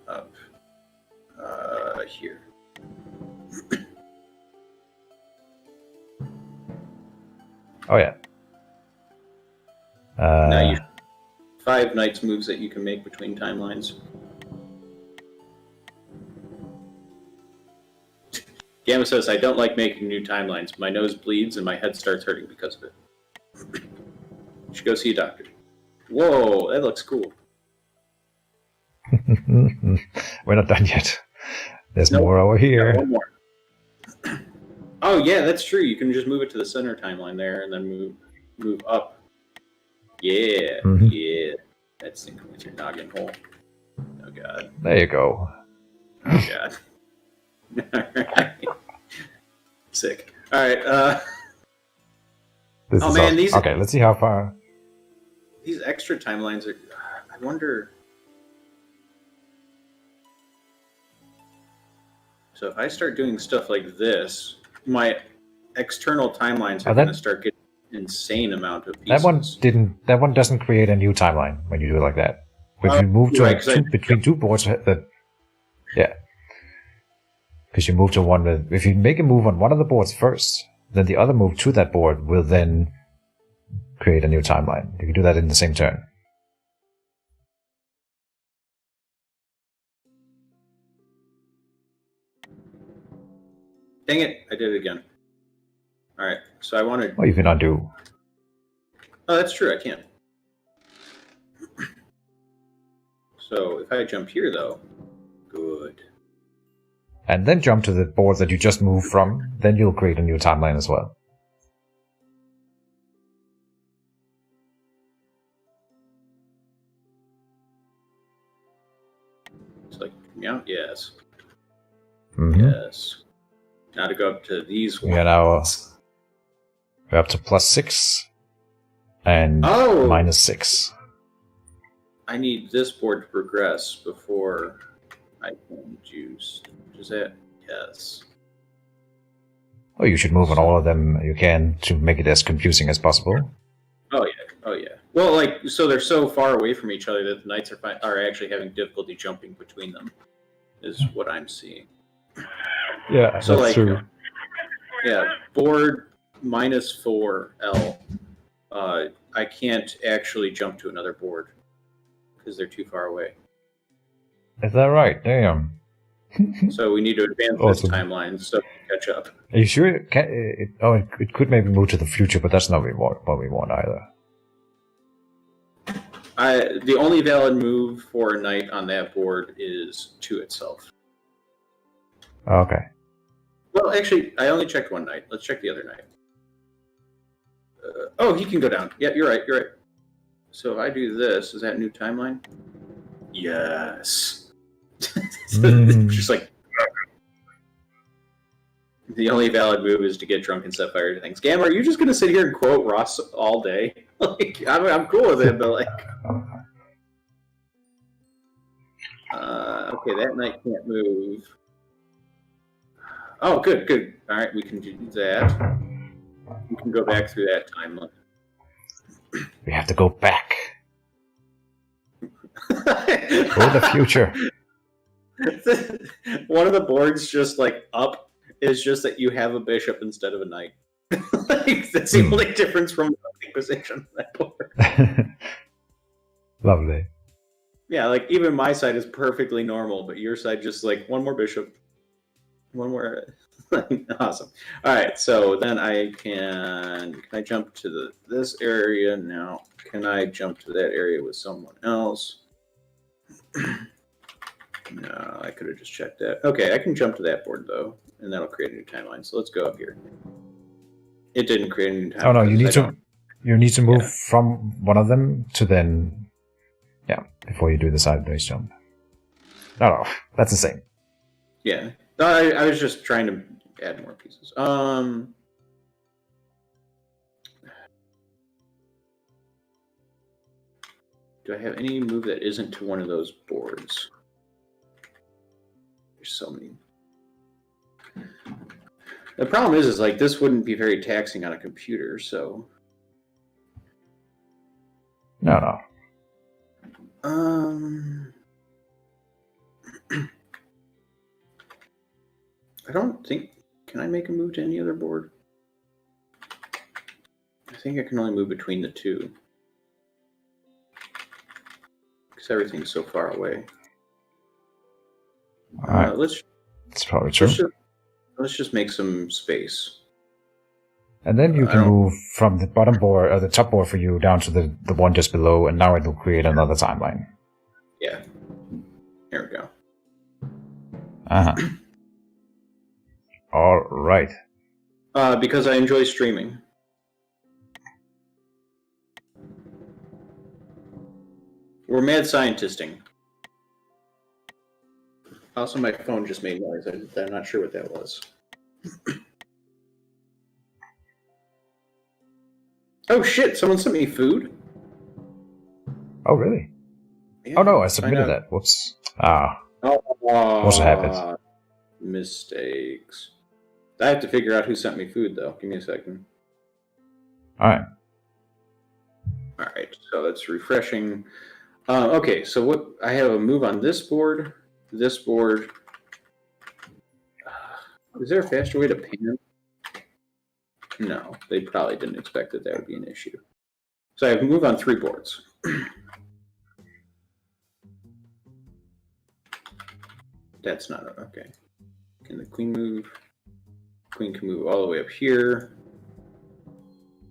up here. Oh yeah. Now you 5 knights moves that you can make between timelines. Gamma says, I don't like making new timelines. My nose bleeds and my head starts hurting because of it. You should go see a doctor. Whoa, that looks cool. We're not done yet. There's more over here. One more. Oh yeah, that's true. You can just move it to the center timeline there and then move up. Yeah, yeah. That's syncing with your noggin hole. Oh god. There you go. Oh god. Alright. Sick. Alright, okay, let's see how far. These extra timelines are. I wonder. So if I start doing stuff like this, my external timelines are going to start getting an insane amount of pieces. That one doesn't create a new timeline when you do it like that. If you move to between 2 boards, because you move to one. If you make a move on one of the boards first, then the other move to that board will then create a new timeline. You can do that in the same turn. Dang it, I did it again. Alright, so I wanted... Well, you can undo. Oh, that's true, I can. So, if I jump here, though... Good. And then jump to the board that you just moved from, then you'll create a new timeline as well. It's like, yeah, yes. Mm-hmm. Yes. Now to go up to these ones. We're up to +6 and -6. I need this board to progress before I can juice. Is that? Yes. Oh, you should move on all of them you can to make it as confusing as possible. Oh yeah. Well, like, so they're so far away from each other that the knights are actually having difficulty jumping between them, is what I'm seeing. Yeah, so that's like, true. Yeah, board -4L. I can't actually jump to another board because they're too far away. Is that right? Damn. So we need to advance Awesome. this timeline so we can catch up. Are you sure? It could maybe move to the future, but that's not what we want either. The only valid move for a knight on that board is to itself. Okay. Well, actually, I only checked one knight. Let's check the other knight. Oh, he can go down. Yeah, you're right. You're right. So if I do this, is that new timeline? Yes. Just like the only valid move is to get drunk and set fire to things. Gamma, are you just gonna sit here and quote Ross all day? Like, I'm cool with it, but like, okay, that knight can't move. Oh, good. All right, we can do that. We can go back through that timeline. We have to go back. For the future. One of the boards just like up is just that you have a bishop instead of a knight. Like, that's the only difference from the position on that board. Lovely. Yeah, like even my side is perfectly normal, but your side just like one more bishop, one more. Awesome. All right, so then can I jump to this area now? Can I jump to that area with someone else? No, I could have just checked that. Okay, I can jump to that board though, and that'll create a new timeline. So let's go up here. It didn't create a new timeline. Oh no, you need to move from one of them to then, before you do the sideways jump. No, that's the same. Yeah, I was just trying to add more pieces. Do I have any move that isn't to one of those boards? There's so many. The problem is like this wouldn't be very taxing on a computer, so. No. I don't think. Can I make a move to any other board? I think I can only move between the two. Because everything's so far away. Alright. That's probably true. Let's just make some space. And then you can move from the bottom board, or the top board for you, down to the one just below, and now it will create another timeline. Yeah. Here we go. Uh-huh. All right. Because I enjoy streaming. We're mad scientisting. Also, my phone just made noise. I'm not sure what that was. Oh shit! Someone sent me food. Oh really? Yeah, oh no, I submitted that. Whoops. What's happened? Mistakes. I have to figure out who sent me food, though. Give me a second. All right. So that's refreshing. Okay. So what? I have a move on this board. This board. Is there a faster way to pan? No, they probably didn't expect that would be an issue. So I have a move on 3 boards. That's not okay. Can the queen move? Queen can move all the way up here.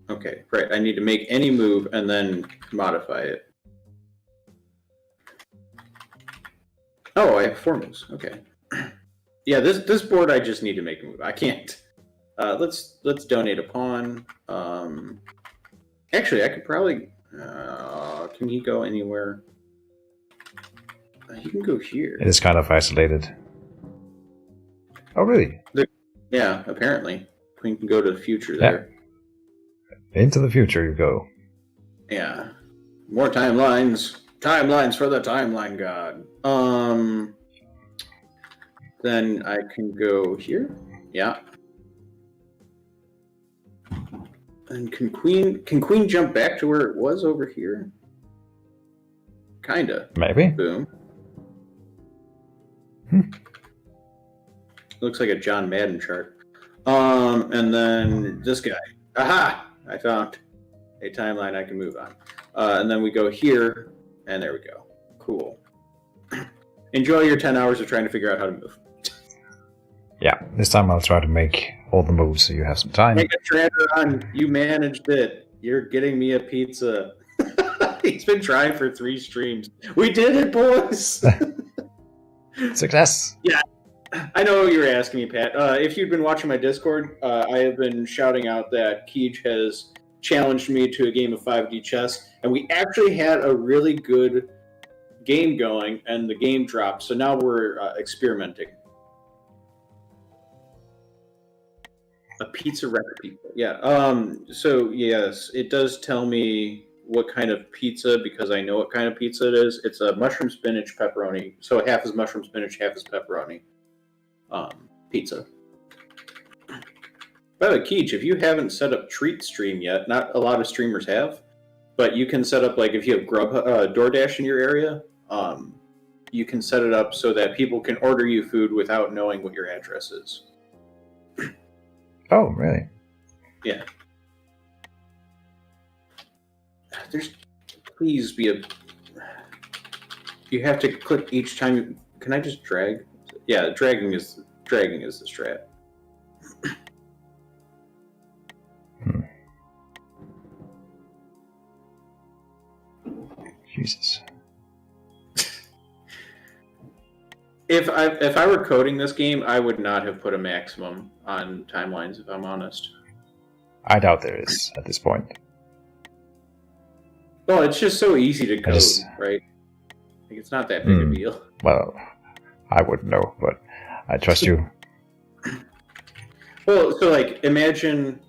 Okay, right. I need to make any move and then modify it. Oh, I have 4 moves. Okay. Yeah, this board I just need to make a move. I can't. Let's donate a pawn. Actually, I could probably. Can he go anywhere? He can go here. It is kind of isolated. Oh, really? Yeah, apparently. Queen can go to the future there. Into the future you go. Yeah. More timelines. Timelines for the timeline god. Then I can go here. Yeah. And can Queen jump back to where it was over here? Kinda. Maybe. Boom. Looks like a John Madden chart. And then this guy. Aha! I found a timeline I can move on. And then we go here, and there we go. Cool. Enjoy your 10 hours of trying to figure out how to move. Yeah, this time I'll try to make all the moves so you have some time. Make a trader on. You managed it. You're getting me a pizza. He's been trying for 3 streams. We did it, boys! Success! Yeah. I know you were asking me, Pat. If you'd been watching my Discord, I have been shouting out that Keej has challenged me to a game of 5D chess, and we actually had a really good game going, and the game dropped, so now we're experimenting. A pizza recipe. Yeah. So, yes, it does tell me what kind of pizza, because I know what kind of pizza it is. It's a mushroom, spinach, pepperoni. So half is mushroom, spinach, half is pepperoni. Pizza. By the way, Keej, if you haven't set up Treat Stream yet, not a lot of streamers have, but you can set up, like, if you have DoorDash in your area, you can set it up so that people can order you food without knowing what your address is. Oh, really? Yeah. There's, please be a. You have to click each time. Can I just drag? Yeah, dragging is the strat. Jesus. If I were coding this game, I would not have put a maximum on timelines, if I'm honest. I doubt there is at this point. Well, it's just so easy to code, right? Like, it's not that big a deal. Well, I wouldn't know, but I trust you. Well, so, like, imagine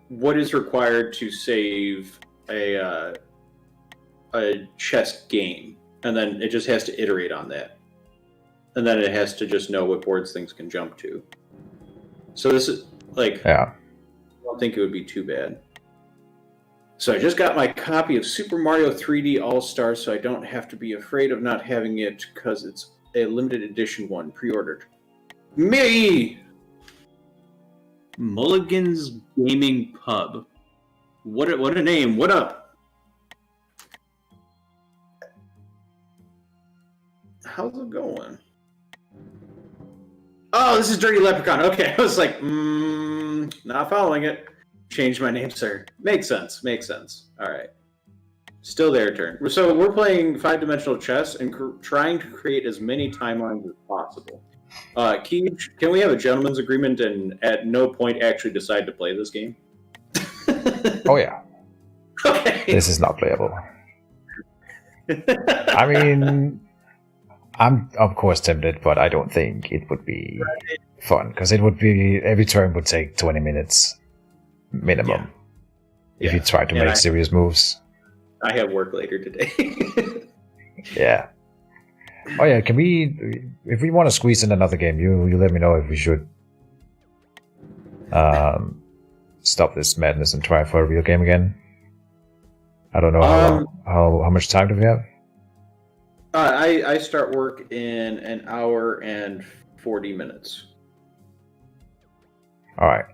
what is required to save a chess game, and then it just has to iterate on that. And then it has to just know what boards things can jump to. So this is, like, yeah. I don't think it would be too bad. So I just got my copy of Super Mario 3D All-Stars, so I don't have to be afraid of not having it, because it's a limited edition one, pre-ordered. Me! Mulligan's Gaming Pub. What a name. What up? How's it going? Oh, this is Dirty Leprechaun. Okay, I was like, not following it. Change my name, sir. Makes sense. All right. Still their turn. So we're playing 5-dimensional chess and trying to create as many timelines as possible. Keej, can we have a gentleman's agreement and at no point actually decide to play this game? Oh, yeah. Okay. This is not playable. I mean, I'm of course tempted, but I don't think it would be fun, because it would be, every turn would take 20 minutes minimum if you try to make serious moves. I have work later today. Yeah. Oh yeah, can we, if we want to squeeze in another game, you let me know if we should stop this madness and try for a real game again. I don't know how much time do we have? I start work in an hour and 40 minutes. All right.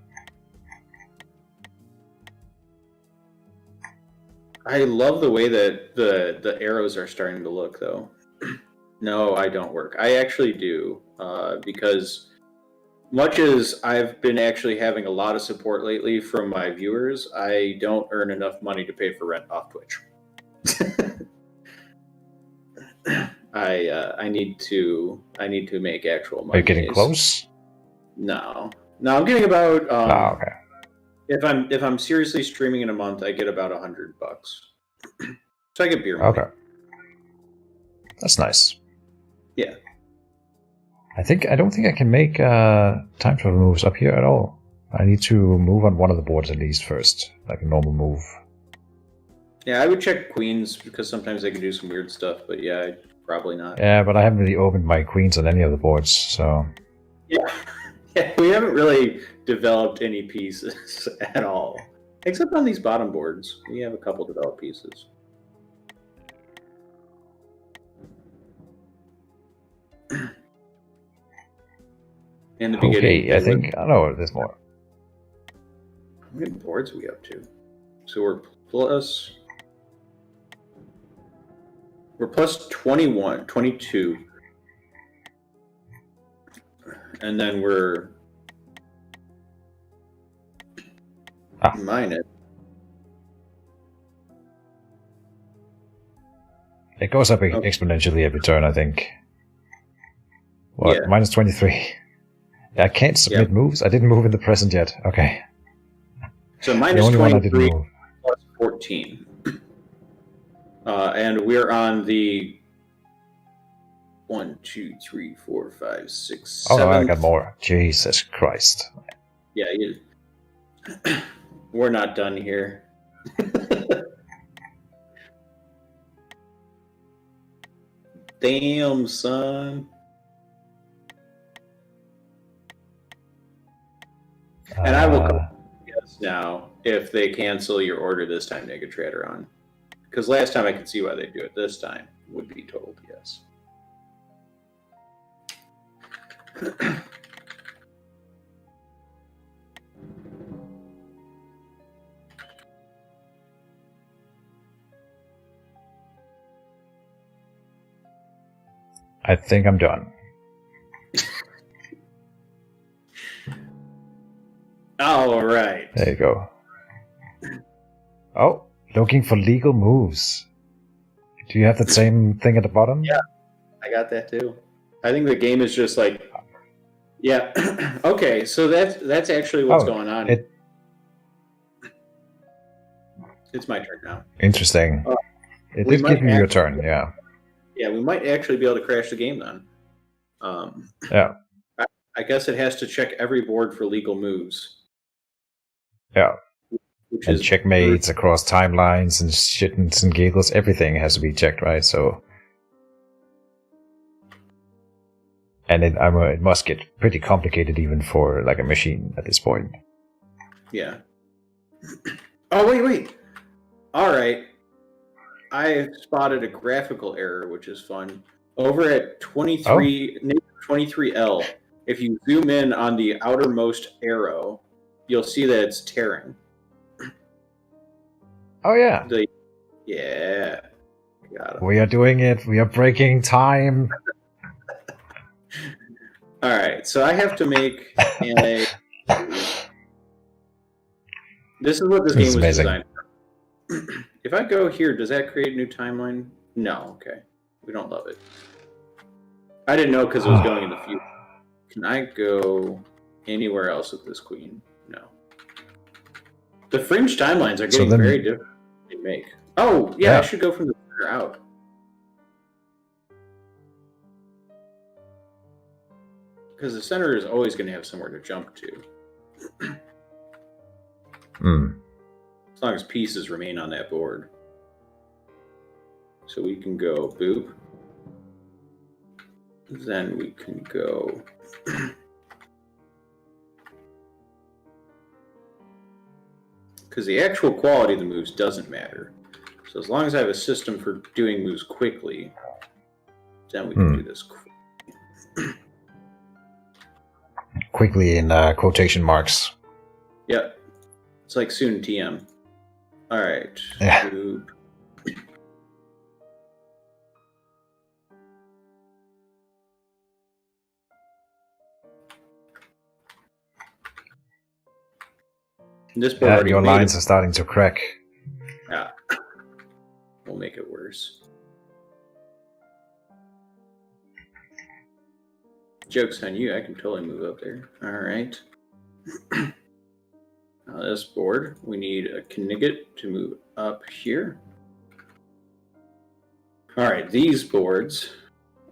I love the way that the arrows are starting to look, though. No, I don't work. I actually do, because much as I've been actually having a lot of support lately from my viewers, I don't earn enough money to pay for rent off Twitch. I need to make actual money. Are you getting close? No, I'm getting about. Okay. If I'm seriously streaming in a month, I get about $100. So I get beer money. Okay. That's nice. Yeah. I don't think I can make time travel moves up here at all. I need to move on one of the boards at least first, like a normal move. Yeah, I would check queens, because sometimes they can do some weird stuff, but yeah, probably not. Yeah, but I haven't really opened my queens on any of the boards, so... Yeah, we haven't really developed any pieces at all. Except on these bottom boards, we have a couple developed pieces. In the beginning. Okay, I think I know there's more. How many boards are we up to? So we're plus 21, 22. And then we're minus. It goes up exponentially every turn, I think. What? Yeah. Minus 23. I can't submit moves? I didn't move in the present yet. Okay. So minus 23 plus 14. And we're on the 1, 2, 3, 4, 5, 6, 7. Oh, I got more. Jesus Christ. Yeah, we're not done here. Damn, son. And I will guess now if they cancel your order this time, Negatratron. Because last time I could see why they do it. This time would be told yes. I think I'm done. All right. There you go. Oh, looking for legal moves. Do you have that same thing at the bottom? Yeah, I got that too. I think the game is just like, yeah. Okay, so that's actually what's going on. It's my turn now. Interesting. It did give you your turn, yeah. Yeah, we might actually be able to crash the game then. Yeah. I guess it has to check every board for legal moves. Yeah. And checkmates across timelines and shittins and giggles, everything has to be checked, right? So, and it must get pretty complicated even for like a machine at this point. Yeah. Oh wait. All right. I spotted a graphical error, which is fun. Over at 23L, if you zoom in on the outermost arrow, you'll see that it's tearing. Oh, yeah. Yeah. Got it. We are doing it. We are breaking time. All right. So I have to make a... This is what this game was designed for. If I go here, does that create a new timeline? No. Okay. We don't love it. I didn't know because it was going in the future. Can I go anywhere else with this queen? No. The fringe timelines are getting very different to make. Oh, yeah, I should go from the center out. Because the center is always going to have somewhere to jump to. As long as pieces remain on that board. So we can go boop. Then we can go... Because the actual quality of the moves doesn't matter. So as long as I have a system for doing moves quickly, then we can do this quickly. Quickly in quotation marks. Yep. It's like soon TM. All right. Yeah. Boop. This board your lines are starting to crack. Yeah. We'll make it worse. Joke's on you, I can totally move up there. Alright. Now this board, we need a Knigget to move up here. Alright, these boards,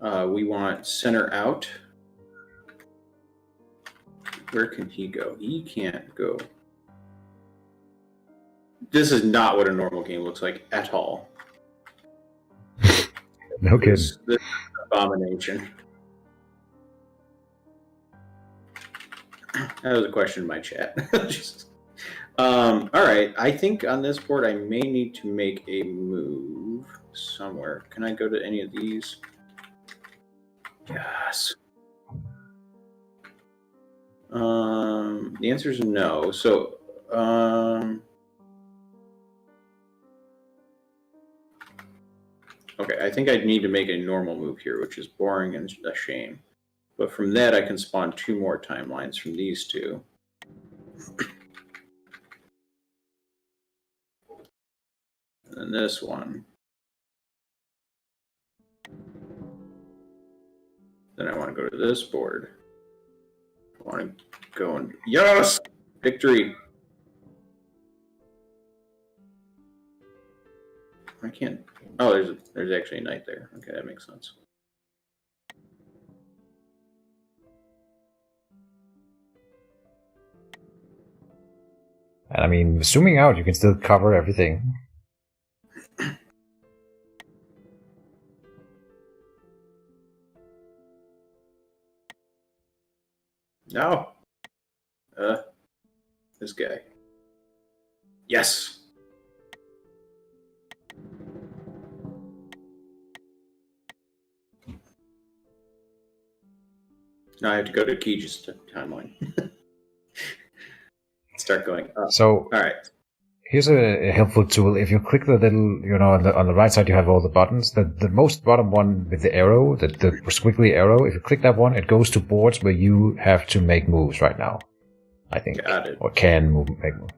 we want center out. Where can he go? He can't go. This is not what a normal game looks like at all. No kidding. This is an abomination. That was a question in my chat. All right. I think on this board I may need to make a move somewhere. Can I go to any of these? Yes. The answer is no. So, okay, I think I'd need to make a normal move here, which is boring and a shame. But from that, I can spawn 2 more timelines from these 2. And then this one. Then I want to go to this board. I want to go and... Yes! Victory! I can't... Oh, there's actually a knight there. Okay, that makes sense. And I mean, zooming out, you can still cover everything. No. This guy. Yes! Now I have to go to Kij's timeline. Start going up. So, all right. Here's a helpful tool. If you click the little, on the right side, you have all the buttons. The most bottom one with the arrow, the squiggly arrow, if you click that one, it goes to boards where you have to make moves right now. I think. Got it. Or can make moves.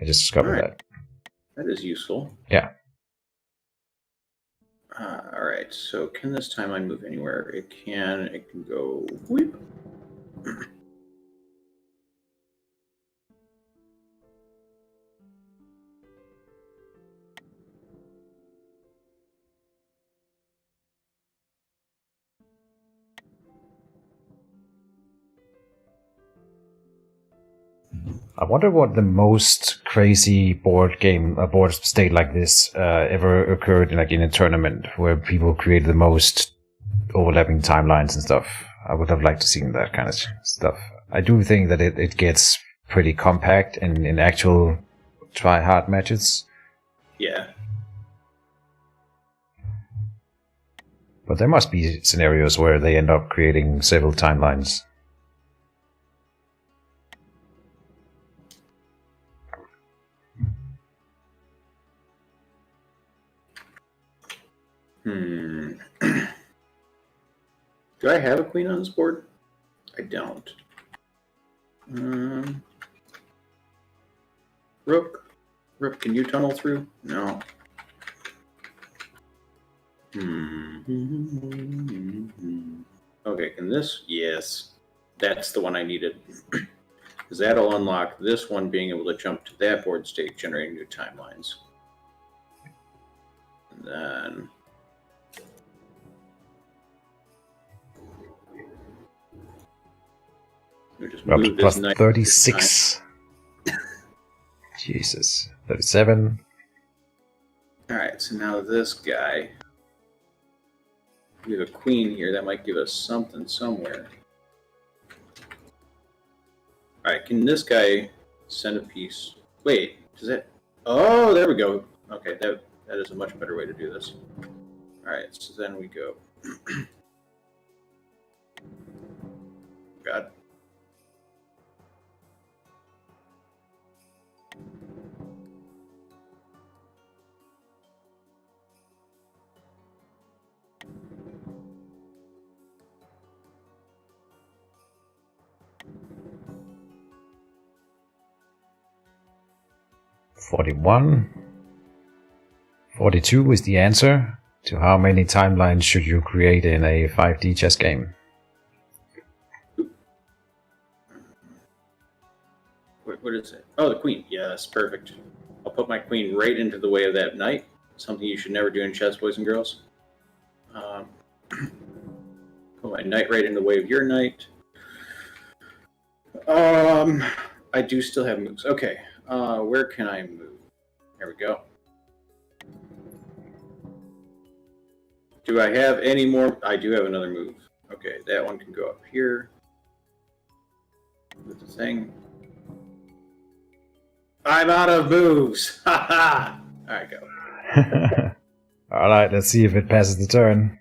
I just discovered that. That is useful. Yeah. All right. So can this timeline move anywhere? It can. It can go. Whoop. I wonder what the most crazy board state like this ever occurred in a tournament where people create the most overlapping timelines and stuff. I would have liked to see that kind of stuff. I do think that it gets pretty compact in actual try-hard matches. Yeah. But there must be scenarios where they end up creating several timelines. Do I have a queen on this board? I don't. Rook. Rook, can you tunnel through? No. Okay, can this? Yes. That's the one I needed. Because that'll unlock this one being able to jump to that board state, generating new timelines. And then... Plus 36. Jesus. 37. Alright, so now this guy. We have a queen here. That might give us something somewhere. Alright, can this guy send a piece? Wait, does it? Oh, there we go. Okay, that is a much better way to do this. Alright, so then we go. God. $41. 42 is the answer to how many timelines should you create in a 5D chess game. What is it? Oh, the queen. Yes, perfect. I'll put my queen right into the way of that knight. Something you should never do in chess, boys and girls. Put my knight right in the way of your knight. I do still have moves. Okay. Where can I move? There we go. Do I have any more? I do have another move. Okay, that one can go up here with the thing. I'm out of moves. Ha ha. All right, go. Alright, let's see if it passes the turn.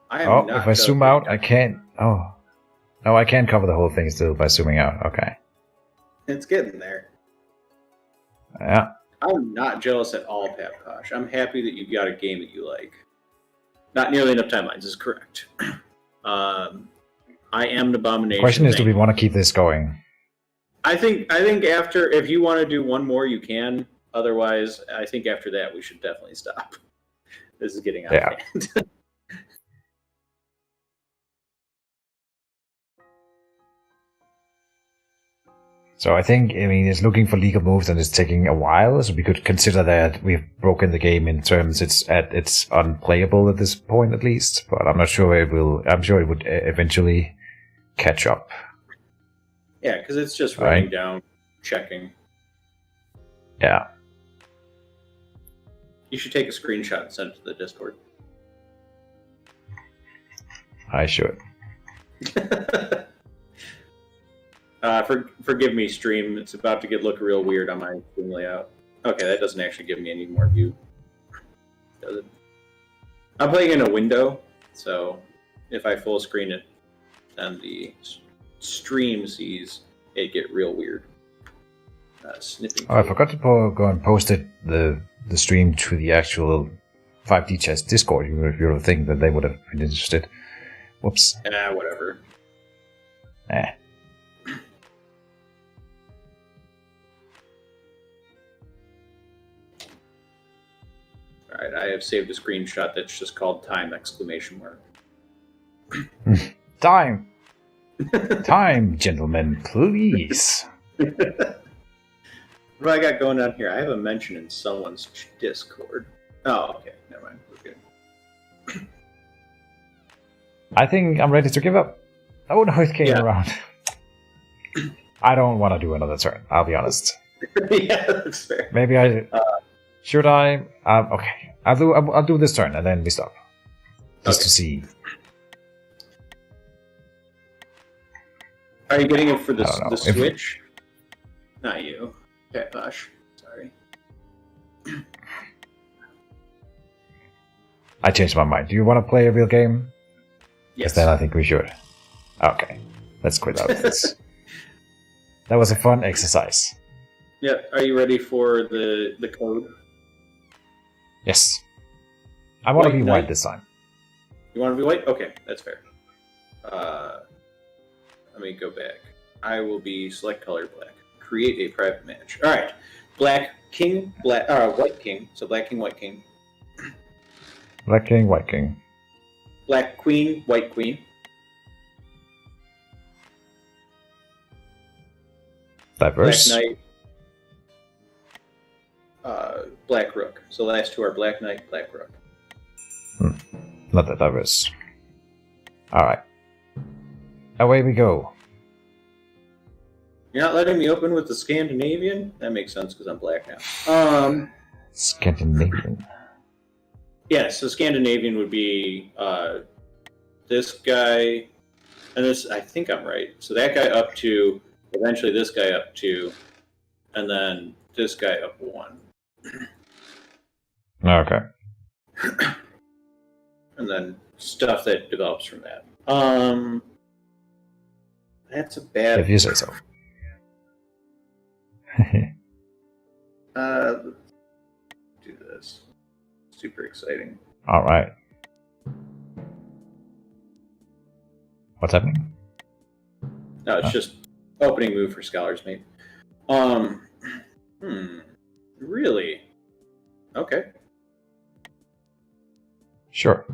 I am Oh, not if I zoom out, I can't. Oh. No, I can't cover the whole thing still by zooming out. Okay. It's getting there. Yeah. I'm not jealous at all, Pat Posh. I'm happy that you've got a game that you like. Not nearly enough timelines is correct. I am an abomination. The question is, do we want to keep this going? I think after, if you want to do one more, you can. Otherwise, I think after that we should definitely stop. This is getting out of hand. So I think, it's looking for legal moves and it's taking a while, so we could consider that we've broken the game in terms it's unplayable at this point at least, but I'm not sure it will. I'm sure it would eventually catch up. Yeah, because it's just writing down, checking. Yeah. You should take a screenshot and send it to the Discord. I should. Forgive me, stream. It's about to look real weird on my stream layout. Okay, that doesn't actually give me any more view. Does it? I'm playing in a window, so if I full screen it, then the stream sees it get real weird. Snipping. Oh, I forgot to go and post the stream to the actual 5D Chess Discord. You would think that they would have been interested. Whoops. Whatever. Alright, I have saved a screenshot that's just called time! Time! Time, gentlemen, please. What do I got going on here? I have a mention in someone's Discord. Oh, okay. Never mind. We're good. I think I'm ready to give up. Oh no, it came around. I don't want to do another turn, I'll be honest. Yeah, that's fair. Maybe I... should I? Okay. I'll do this turn and then we stop. Just to see. Are you getting it for the Switch? Not you. Pat Posh. Sorry. I changed my mind. Do you want to play a real game? Yes. Then I think we should. Okay. Let's quit out of this. That was a fun exercise. Yeah. Are you ready for the code? Yes. I want to be white this time. You want to be white? Okay, that's fair. Let me go back. I will be select color black. Create a private match. All right. Black king, white king. So black king, white king. Black king, white king. Black queen, white queen. Diverse. Black knight. Black rook. So the last two are black knight, black rook. Not that diverse. Alright. Away we go. You're not letting me open with the Scandinavian? That makes sense because I'm black now. Scandinavian. Yeah, so Scandinavian would be this guy, and this, I think I'm right. So that guy up to, eventually this guy up to, and then this guy up one. Okay. And then stuff that develops from that. That's a bad... If you say so. Do this. Super exciting. Alright. What's happening? No, it's just opening move for Scholars Mate. Really? Okay. Sure.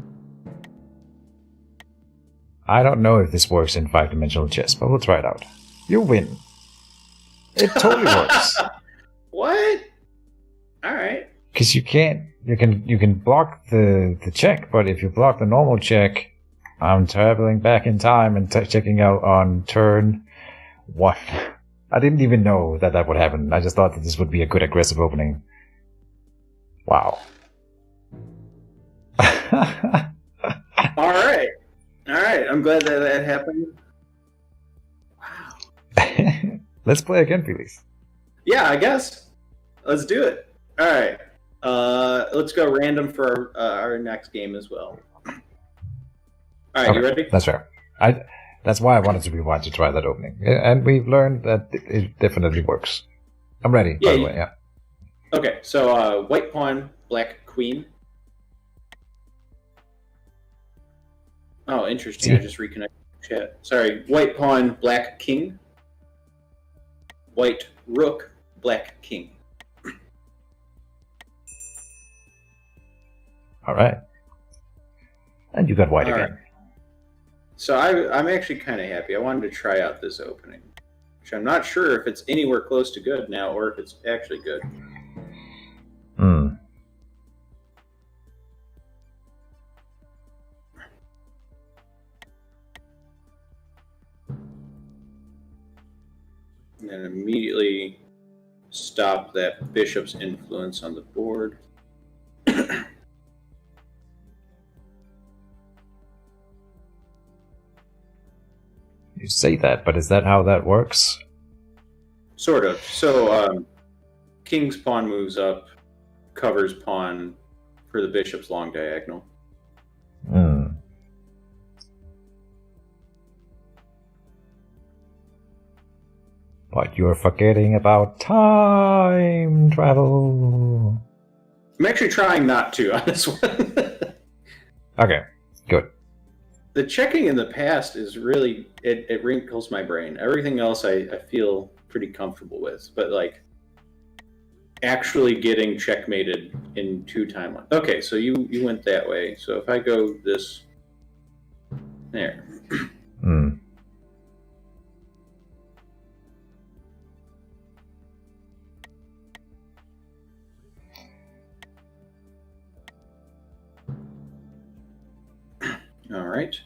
I don't know if this works in 5-dimensional chess, but we'll try it out. You win. It totally works. What? Alright. Because you can block the check, but if you block the normal check, I'm traveling back in time and checking out on turn 1. I didn't even know that would happen. I just thought that this would be a good aggressive opening. Wow. Alright. I'm glad that happened. Wow. Let's play again, please. Yeah, I guess. Let's do it. All right. Let's go random for our next game as well. All right, you ready? That's fair. That's why I wanted to rewind to try that opening. And we've learned that it definitely works. I'm ready, by the way, yeah. Okay, so white pawn, black queen. Oh, interesting. I just reconnected chat. Sorry. White pawn, black king. White rook, black king. All right. And you got white again. Right. So I'm actually kind of happy. I wanted to try out this opening, which I'm not sure if it's anywhere close to good now or if it's actually good. And then immediately stop that bishop's influence on the board. You say that, but is that how that works? Sort of. So king's pawn moves up, covers pawn for the bishop's long diagonal. But you're forgetting about time travel. I'm actually trying not to on this one. Okay, good. The checking in the past is really, it wrinkles my brain. Everything else I feel pretty comfortable with, but like actually getting checkmated in 2 timelines. Okay, so you went that way. So if I go this, there. All right.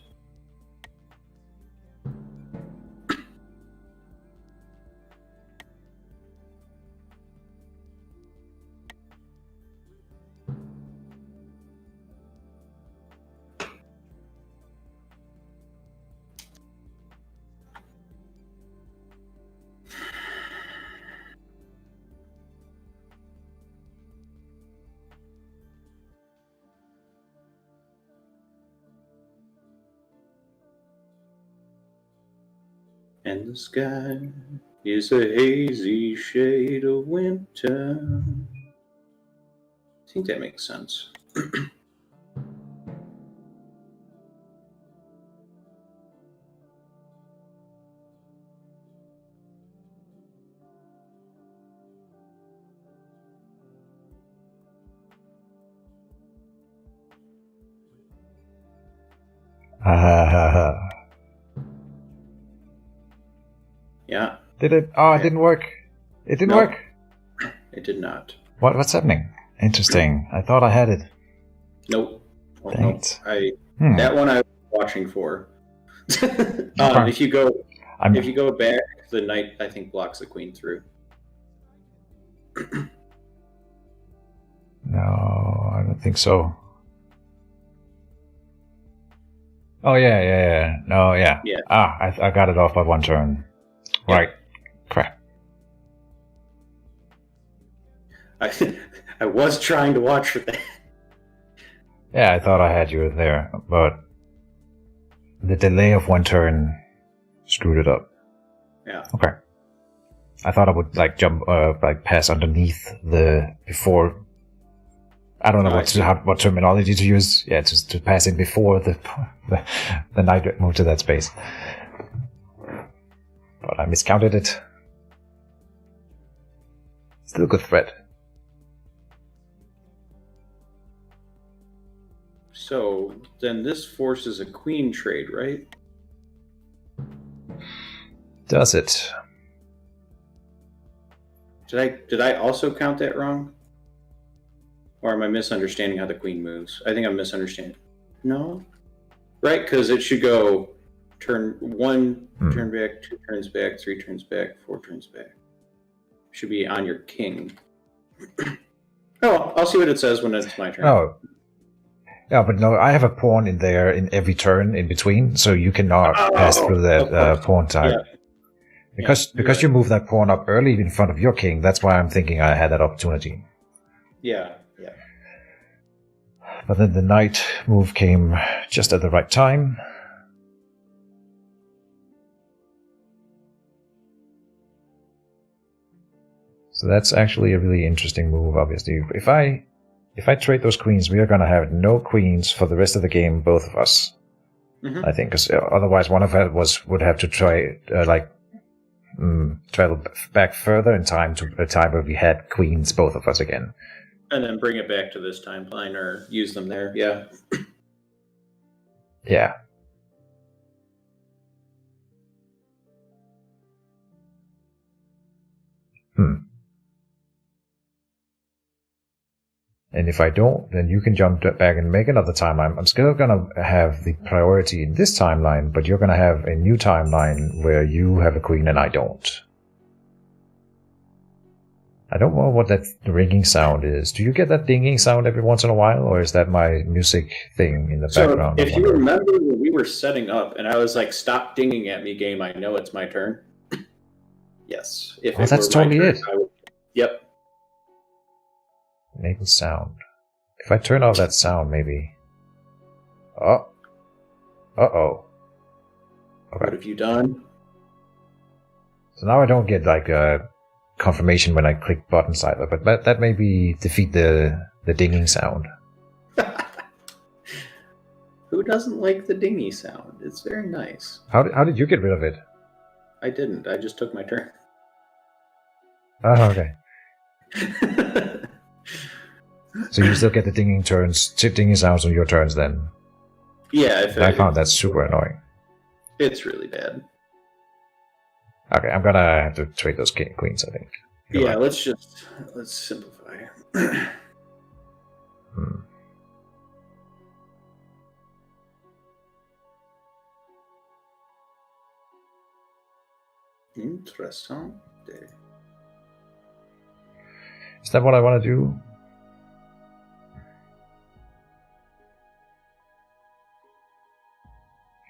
And the sky is a hazy shade of winter. I think that makes sense. Yeah. Did it? Oh, it didn't work. It didn't work. It did not. What's happening? Interesting. I thought I had it. Nope. Dang it. That one I was watching for. If you go back, the knight I think blocks the queen through. No, I don't think so. Oh yeah. No, yeah. I got it off by 1 turn. Yeah. Right. Crap. I was trying to watch for that. Yeah, I thought I had you there, but the delay of 1 turn screwed it up. Yeah. Okay. I thought I would jump, pass underneath the before. I don't know what terminology to use. Yeah, just to pass in before the knight moved to that space. But I miscounted it. Still a good threat. So then this forces a queen trade, right? Does it? Did I also count that wrong? Or am I misunderstanding how the queen moves? I think I'm misunderstanding. No? Right, because it should go turn 1, turn back, 2 turns back, 3 turns back, 4 turns back. Should be on your king. Oh, I'll see what it says when it's my turn. Oh. Yeah, but no, I have a pawn in there in every turn in between, so you cannot pass through that pawn type. Yeah. Because you move that pawn up early in front of your king, that's why I'm thinking I had that opportunity. Yeah. But then the knight move came just at the right time. So that's actually a really interesting move, obviously. If I trade those queens, we are going to have no queens for the rest of the game, both of us. Mm-hmm. I think, because otherwise one of us would have to try, travel back further in time to a time where we had queens, both of us again. And then bring it back to this timeline or use them there, yeah. Yeah. And if I don't, then you can jump back and make another timeline. I'm still going to have the priority in this timeline, but you're going to have a new timeline where you have a queen and I don't. I don't know what that ringing sound is. Do you get that dinging sound every once in a while, or is that my music thing in the background? If you remember when we were setting up and I was like, stop dinging at me, game, I know it's my turn. Yes. That's totally it. Yep. Enable sound. If I turn off that sound, maybe. Uh-oh. Okay. What have you done? So now I don't get like a confirmation when I click buttons either, but that maybe defeat the dinging sound. Who doesn't like the dingy sound? It's very nice. How did you get rid of it? I didn't. I just took my turn. Oh, okay. So you still get the dinging sounds on your turns then? Yeah. I found that super annoying. It's really bad. Okay, I'm gonna have to trade those queens, I think. Yeah, let's simplify. Interesting. Is that what I want to do?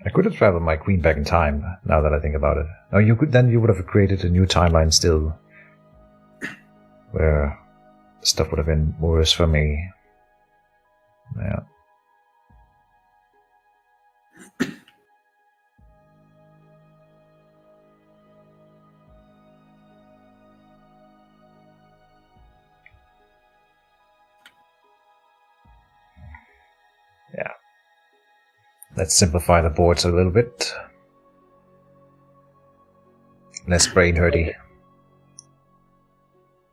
I could have traveled my queen back in time, now that I think about it. No, you would have created a new timeline still, where stuff would have been worse for me. Yeah. Yeah. Let's simplify the boards a little bit. Less brain hurty.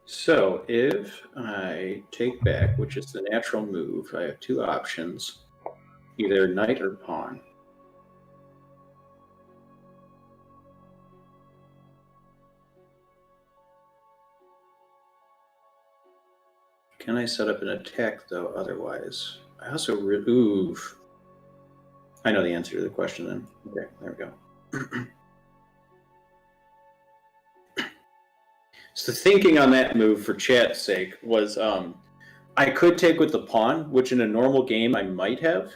So if I take back, which is the natural move, I have two options. Either knight or pawn. Can I set up an attack, though, otherwise? I also... Oof. I know the answer to the question, then. Okay, there we go. So thinking on that move, for chat's sake, was I could take with the pawn, which in a normal game I might have.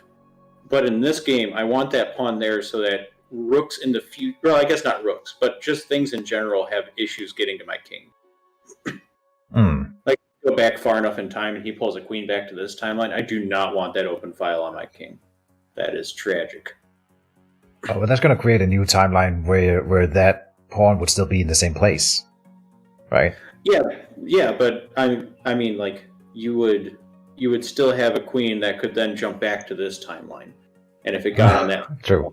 But in this game, I want that pawn there so that rooks in the future... Well, I guess not rooks, but just things in general have issues getting to my king. Like, go back far enough in time and he pulls a queen back to this timeline. I do not want that open file on my king. That is tragic. Oh, but that's going to create a new timeline where that pawn would still be in the same place, right? Yeah, but I mean, like, you would still have a queen that could then jump back to this timeline, and if it got on that, true.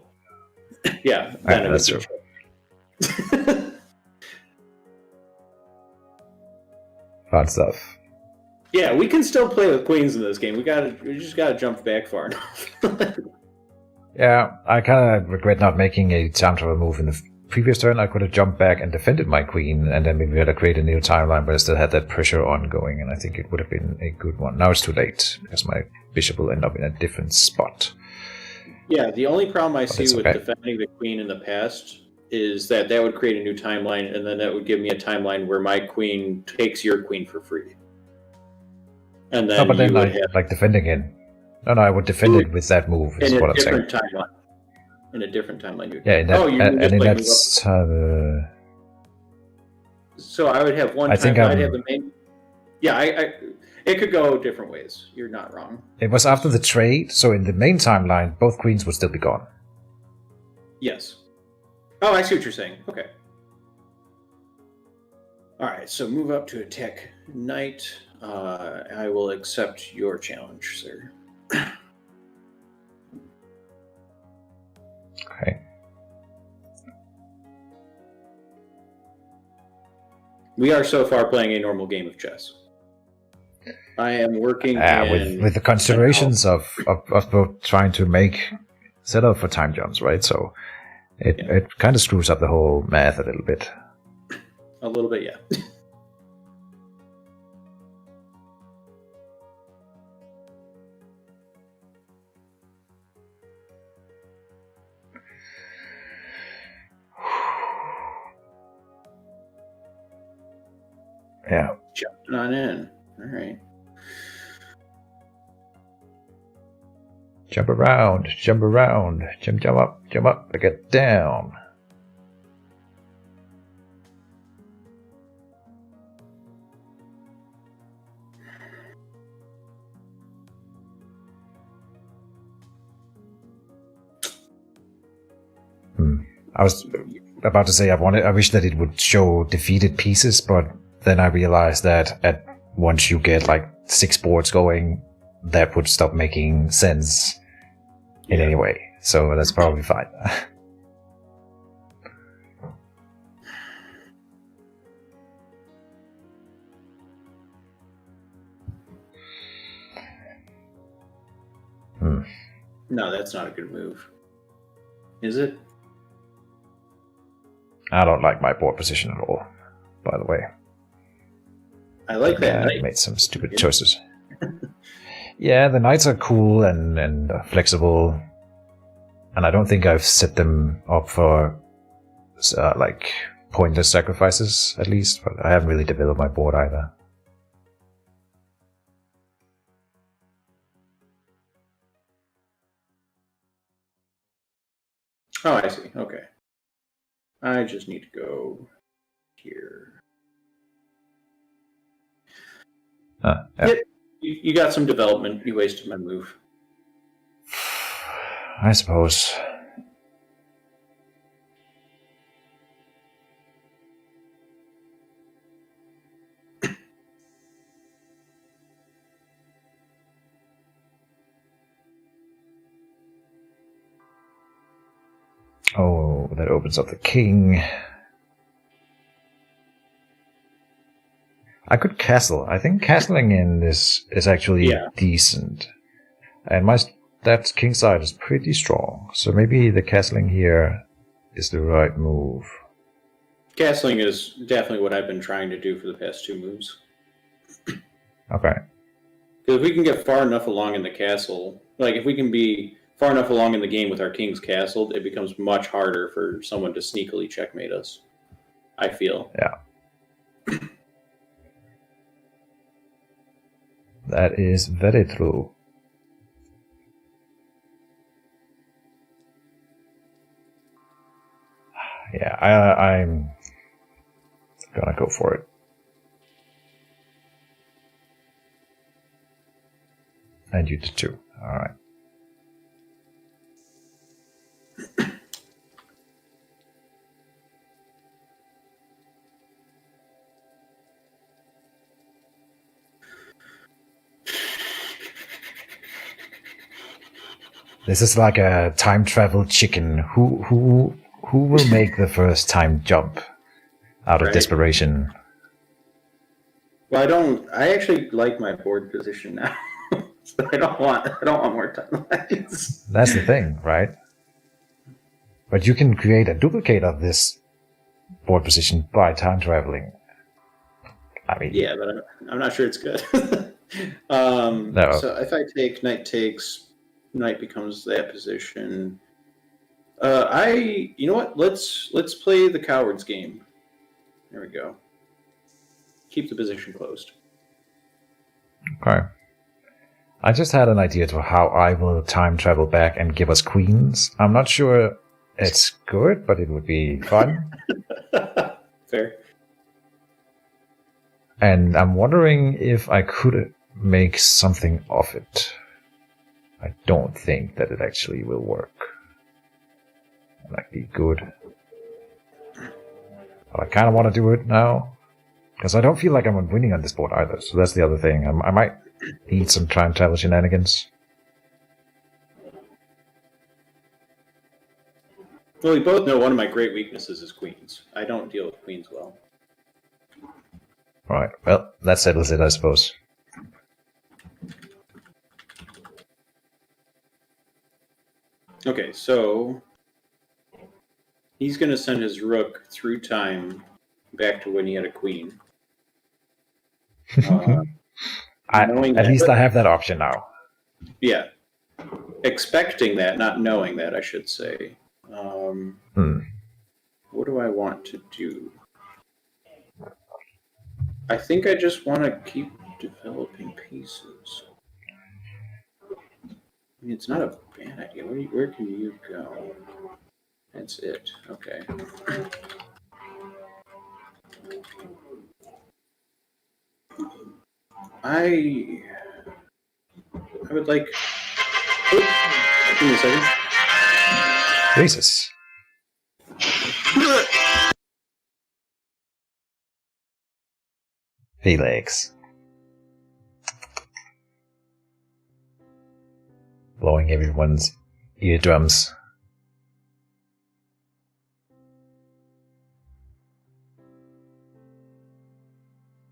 Yeah, then that's true. Fun stuff. Yeah, we can still play with queens in this game. We just gotta jump back far enough. Yeah, I kind of regret not making a time travel move in the previous turn. I could have jumped back and defended my queen, and then maybe we had to create a new timeline, but I still had that pressure ongoing, and I think it would have been a good one. Now it's too late, because my bishop will end up in a different spot. Yeah, the only problem I see with defending the queen in the past is that would create a new timeline, and then that would give me a timeline where my queen takes your queen for free. And then but then I like defending it. No, I would defend it with that move. Is what I'm saying. In a different timeline. Yeah, in that, and in that. So I would have one. I'd have the main. Yeah, it could go different ways. You're not wrong. It was after the trade, so in the main timeline, both queens would still be gone. Yes. Oh, I see what you're saying. Okay. All right, so move up to attack knight. I will accept your challenge, sir. Okay. We are so far playing a normal game of chess. I am working with the considerations of both trying to set up for time jumps, right? So it kind of screws up the whole math a little bit. A little bit, yeah. Yeah. Jumping on in. All right. Jump around, jump up, get down. I was about to say I wish that it would show defeated pieces, but then I realized that once you get like 6 boards going, that would stop making sense in any way. So that's probably fine. No, that's not a good move. Is it? I don't like my board position at all, by the way. I like that. I made some stupid choices. Yeah, the knights are cool and flexible, and I don't think I've set them up for like pointless sacrifices, at least. But I haven't really developed my board either. Oh, I see. Okay. I just need to go here. Yeah. Yep. You got some development. You wasted my move. I suppose. Oh, that opens up the king. I could castle. I think castling in this is actually decent. And that king side is pretty strong. So maybe the castling here is the right move. Castling is definitely what I've been trying to do for the past 2 moves. Okay. Because if we can get far enough along in the castle, like if we can be far enough along in the game with our king's castle, it becomes much harder for someone to sneakily checkmate us. I feel. Yeah. That is very true. Yeah, I'm gonna go for it. And you did too. Alright. This is like a time travel chicken. Who will make the first time jump out of desperation? Well, I actually like my board position now. So I don't want more timelines. That's the thing, right? But you can create a duplicate of this board position by time traveling. I mean, yeah, but I'm not sure it's good. No. So if I take knight takes, knight becomes that position. You know what? Let's play the coward's game. There we go. Keep the position closed. Okay. I just had an idea to how I will time travel back and give us queens. I'm not sure it's good, but it would be fun. Fair. And I'm wondering if I could make something of it. I don't think that it actually will work. Like, be good. But I kind of want to do it now. Because I don't feel like I'm winning on this board either. So that's the other thing. I might need some time travel shenanigans. Well, we both know one of my great weaknesses is queens. I don't deal with queens well. Right. Well, that settles it, I suppose. Okay, so he's going to send his rook through time back to when he had a queen. At least I have that option now. Yeah. Expecting that, not knowing that, I should say. What do I want to do? I think I just want to keep developing pieces. I mean, it's not a bad idea. Where can you go? That's it. Okay. I would like... Oh, give me a second. Jesus. Fealix. Blowing everyone's eardrums.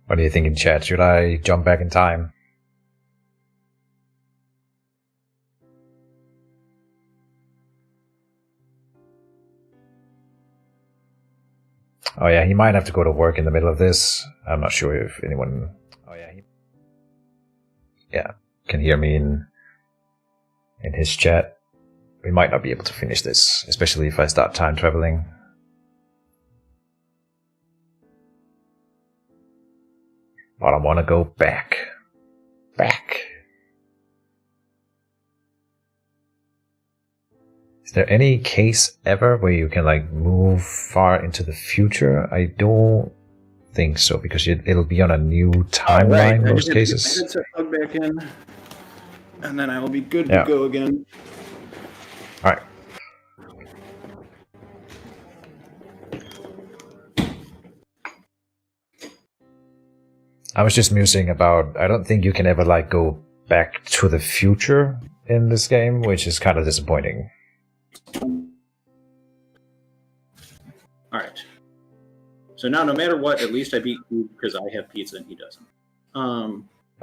What do you think in chat? Should I jump back in time? Oh yeah, he might have to go to work in the middle of this. I'm not sure if anyone... Oh yeah, can hear me in his chat. We might not be able to finish this, especially if I start time traveling. But I want to go back. Back. Is there any case ever where you can like move far into the future? I don't think so, because it'll be on a new timeline in most cases. I just plug back in, and then I will be good to go again. All right. I was just musing about, I don't think you can ever like go back to the future in this game, which is kind of disappointing. Alright. So now no matter what, at least I beat food because I have pizza and he doesn't.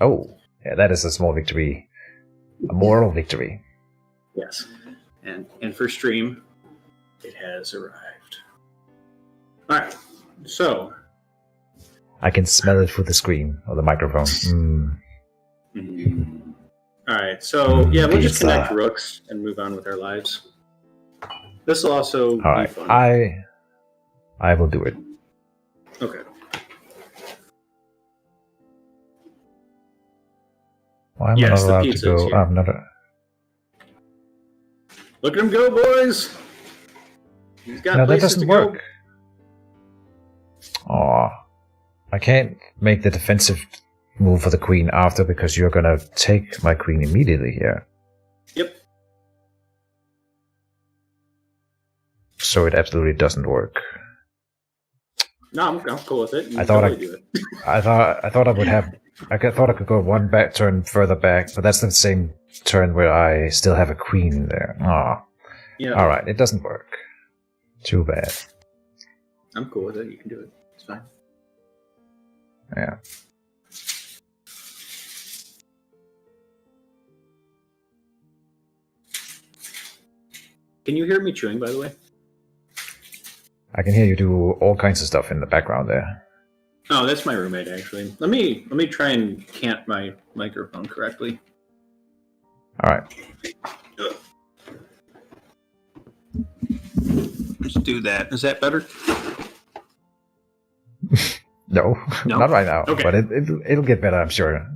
Oh, yeah, that is a small victory. A moral victory. Yes. And for stream, it has arrived. Alright, so... I can smell it through the screen or the microphone. Alright, so yeah, we'll just connect rooks and move on with our lives. This will also be fun. I will do it. Okay. Why am I not allowed to go? I'm not. Look at him go, boys! He's got no, that doesn't work. Aw. I can't make the defensive move for the queen after because you're gonna take my queen immediately here. Yep. So it absolutely doesn't work. No, I'm cool with it. I thought I could go one back turn further back, but that's the same turn where I still have a queen there. Aw. Yeah. Alright, it doesn't work. Too bad. I'm cool with it. You can do it. It's fine. Yeah. Can you hear me chewing, by the way? I can hear you do all kinds of stuff in the background there. Oh, that's my roommate, actually. Let me try and cant my microphone correctly. All right. Let's do that. Is that better? No, not right now. Okay. But it'll get better, I'm sure.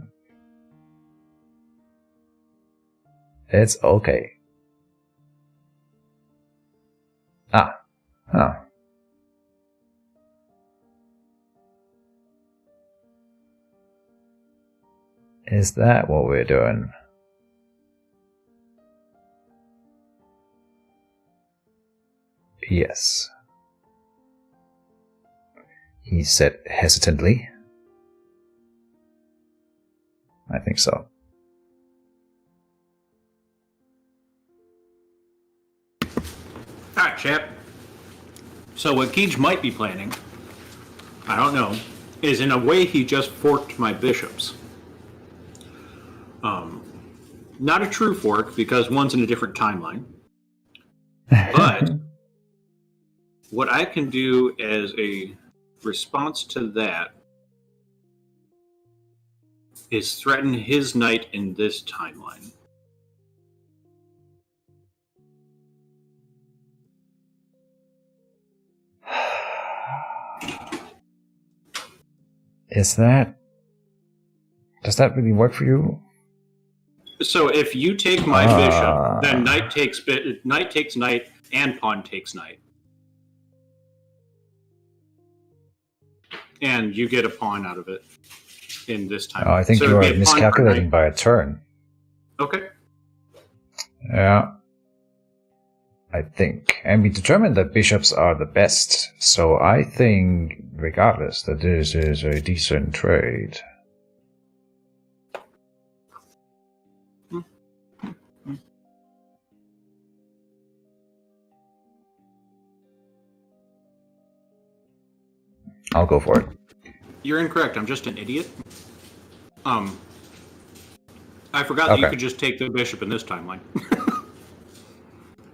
It's okay. Ah. Huh. Is that what we're doing? Yes. He said hesitantly. I think so. Alright, chap. So what Keej might be planning, I don't know, is in a way he just forked my bishops. Not a true fork, because one's in a different timeline. But what I can do as a response to that is threaten his knight in this timeline. Does that really work for you? So if you take my bishop, then knight takes knight, and pawn takes knight. And you get a pawn out of it in this time. Oh, I think you are miscalculating by a turn. Okay. Yeah. I think. And we determined that bishops are the best. So I think, regardless, that this is a decent trade. I'll go for it. You're incorrect. I'm just an idiot. I forgot that you could just take the bishop in this timeline.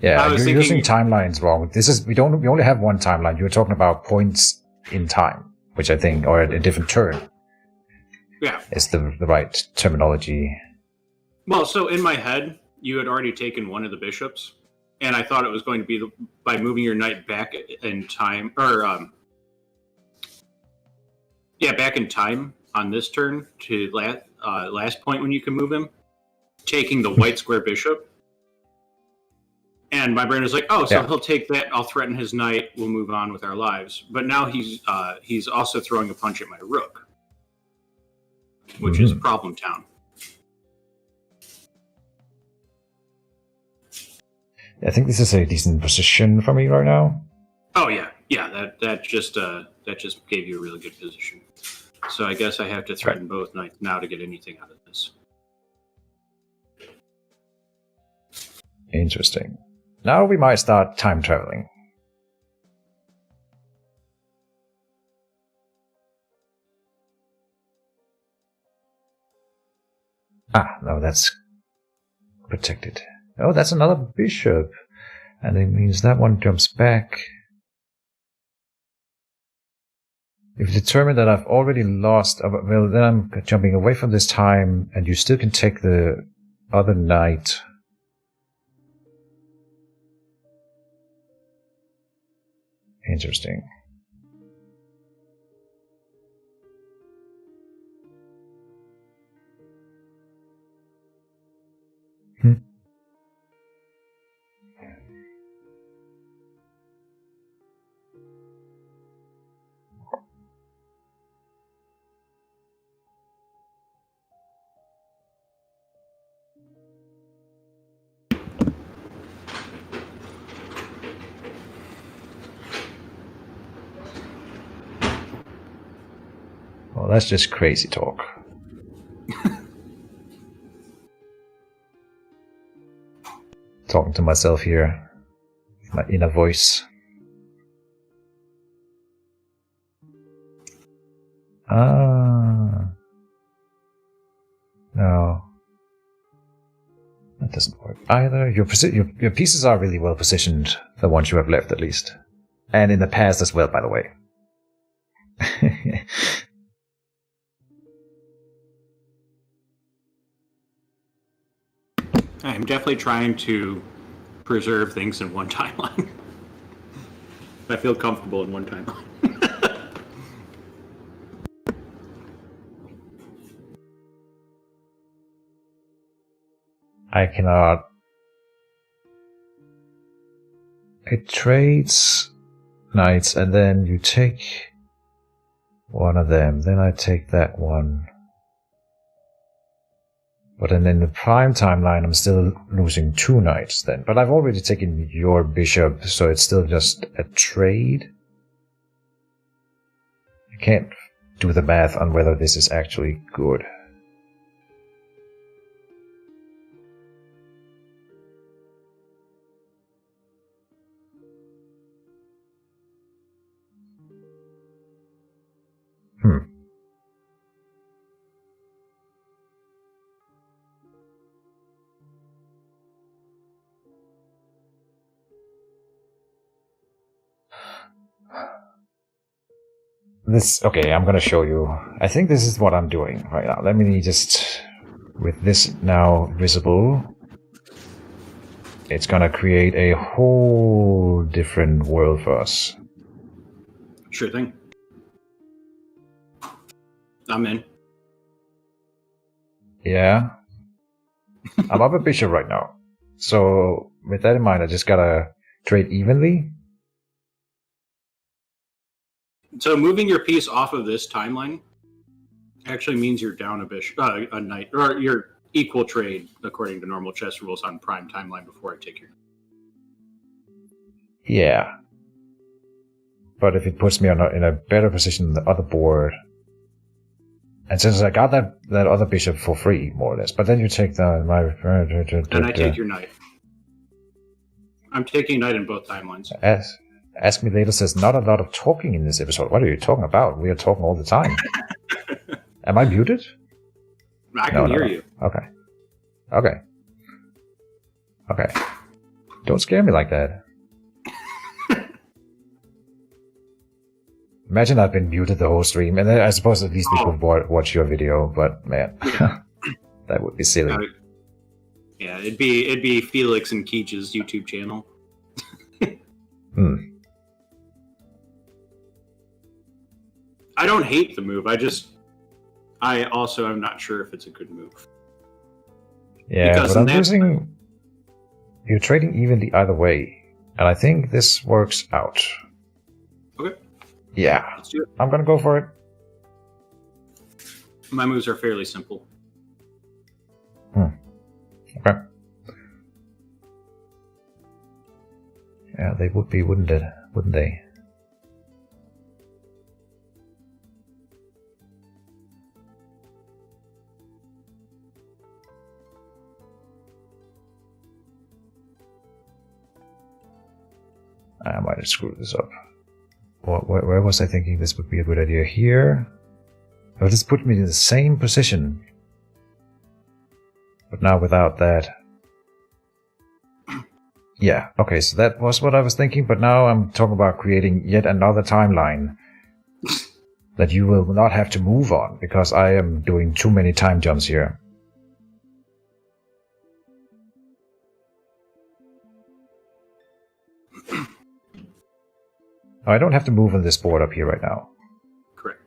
Yeah, you're using timelines wrong. We only have one timeline. You're talking about points in time, which I think, or a different turn. Yeah, is the right terminology. Well, so in my head, you had already taken one of the bishops, and I thought it was going to be by moving your knight back in time, or back in time on this turn to last point when you can move him, taking the white square bishop. And my brain was like, oh, so he'll take that. I'll threaten his knight. We'll move on with our lives. But now he's also throwing a punch at my rook, which is problem town. I think this is a decent position for me right now. Oh yeah. That just gave you a really good position. So I guess I have to threaten both knights now to get anything out of this. Interesting. Now we might start time traveling. No, that's protected. Oh, that's another bishop. And it means that one jumps back. If you determine that I've already lost, well, then I'm jumping away from this time, and you still can take the other knight. Interesting. Well, that's just crazy talk. Talking to myself here. My inner voice. No. That doesn't work either. Your pieces are really well positioned, the ones you have left at least. And in the past as well, by the way. I'm definitely trying to preserve things in one timeline. I feel comfortable in one timeline. I cannot. It trades knights, and then you take one of them. Then I take that one. But then in the prime timeline, I'm still losing 2 knights then. But I've already taken your bishop, so it's still just a trade. I can't do the math on whether this is actually good. Okay, I'm gonna show you. I think this is what I'm doing right now. Let me just, with this now visible, it's gonna create a whole different world for us. Sure thing. I'm in. Yeah. I'm up a bishop right now. So, with that in mind, I just gotta trade evenly. So moving your piece off of this timeline actually means you're down a bishop, a knight, or you're equal trade according to normal chess rules on prime timeline before I take your. Yeah. But if it puts me in a better position than the other board, and since I got that other bishop for free, more or less, but then you take And I take your knight. I'm taking knight in both timelines. Ask Me Later says, not a lot of talking in this episode. What are you talking about? We are talking all the time. Am I muted? I can hear you. Okay. Don't scare me like that. Imagine I've been muted the whole stream, and then I suppose at least we could watch your video, but man, that would be silly. Yeah, it'd be Fealix and Keech's YouTube channel. I don't hate the move. I also am not sure if it's a good move. Yeah, because but I'm losing. You're trading evenly either way, and I think this works out. Okay. Yeah, let's do it. I'm gonna go for it. My moves are fairly simple. Okay. Yeah, they would be, wouldn't they? I might have screwed this up. Where was I thinking this would be a good idea? Here? Oh, this put me in the same position. But now without that. Yeah, okay, so that was what I was thinking, but now I'm talking about creating yet another timeline that you will not have to move on, because I am doing too many time jumps here. I don't have to move on this board up here right now. Correct.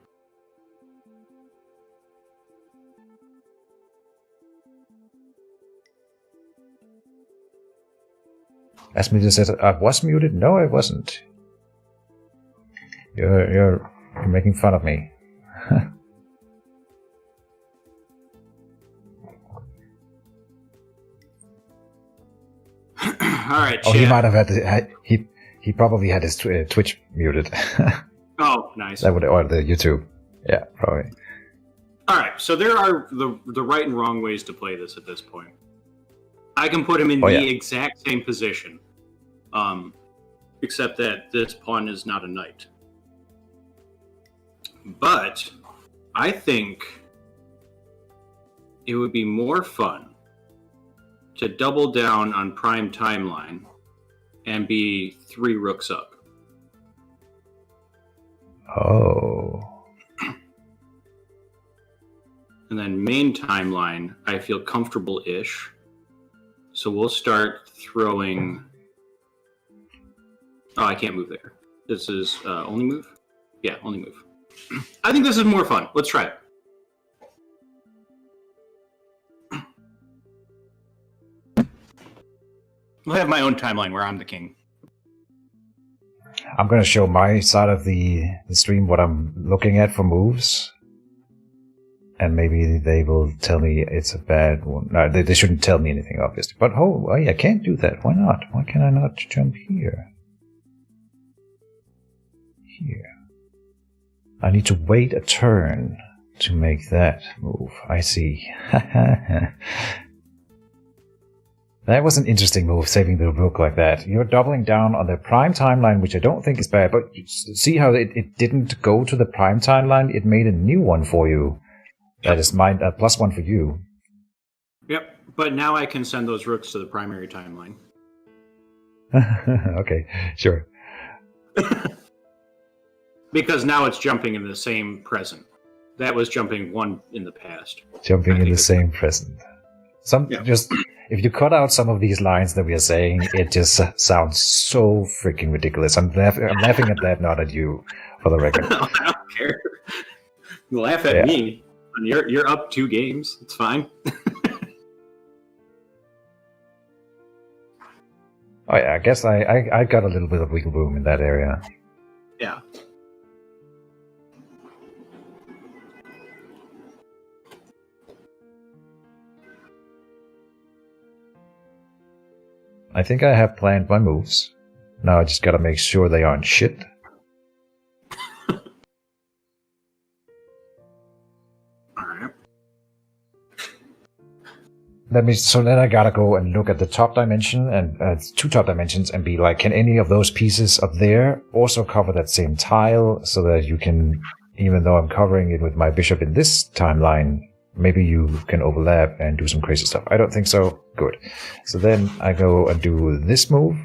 Ask me to say I was muted? No, I wasn't. You're making fun of me. All right. Oh, he might have had he probably had his Twitch muted. Oh, nice. That would, or the YouTube. Yeah, probably. All right. So there are the right and wrong ways to play this at this point. I can put him in the exact same position, except that this pawn is not a knight. But I think it would be more fun to double down on prime timeline and be 3 rooks up. Oh. And then main timeline, I feel comfortable-ish. So we'll start throwing... Oh, I can't move there. This is only move? Yeah, only move. I think this is more fun. Let's try it. I'll have my own timeline where I'm the king. I'm going to show my side of the stream, what I'm looking at for moves. And maybe they will tell me it's a bad one. No, they shouldn't tell me anything, obviously. But, I can't do that. Why not? Why can I not jump here? Here. I need to wait a turn to make that move. I see. That was an interesting move, saving the rook like that. You're doubling down on the prime timeline, which I don't think is bad, but see how it didn't go to the prime timeline? It made a new one for you. That is mine, +1 for you. Yep, but now I can send those rooks to the primary timeline. Okay, sure. Because now it's jumping in the same present. That was jumping one in the past. Jumping in the same present. Just if you cut out some of these lines that we are saying, it just sounds so freaking ridiculous. I'm laughing at that, not at you, for the record. I don't care. Laugh at me. You're up 2 games. It's fine. Oh yeah, I guess I got a little bit of wiggle room in that area. Yeah. I think I have planned my moves. Now I just gotta make sure they aren't shit. Alright. So then I gotta go and look at the top dimension and 2 top dimensions and be like, can any of those pieces up there also cover that same tile so that you can, even though I'm covering it with my bishop in this timeline, maybe you can overlap and do some crazy stuff. I don't think so. Good. So then I go and do this move.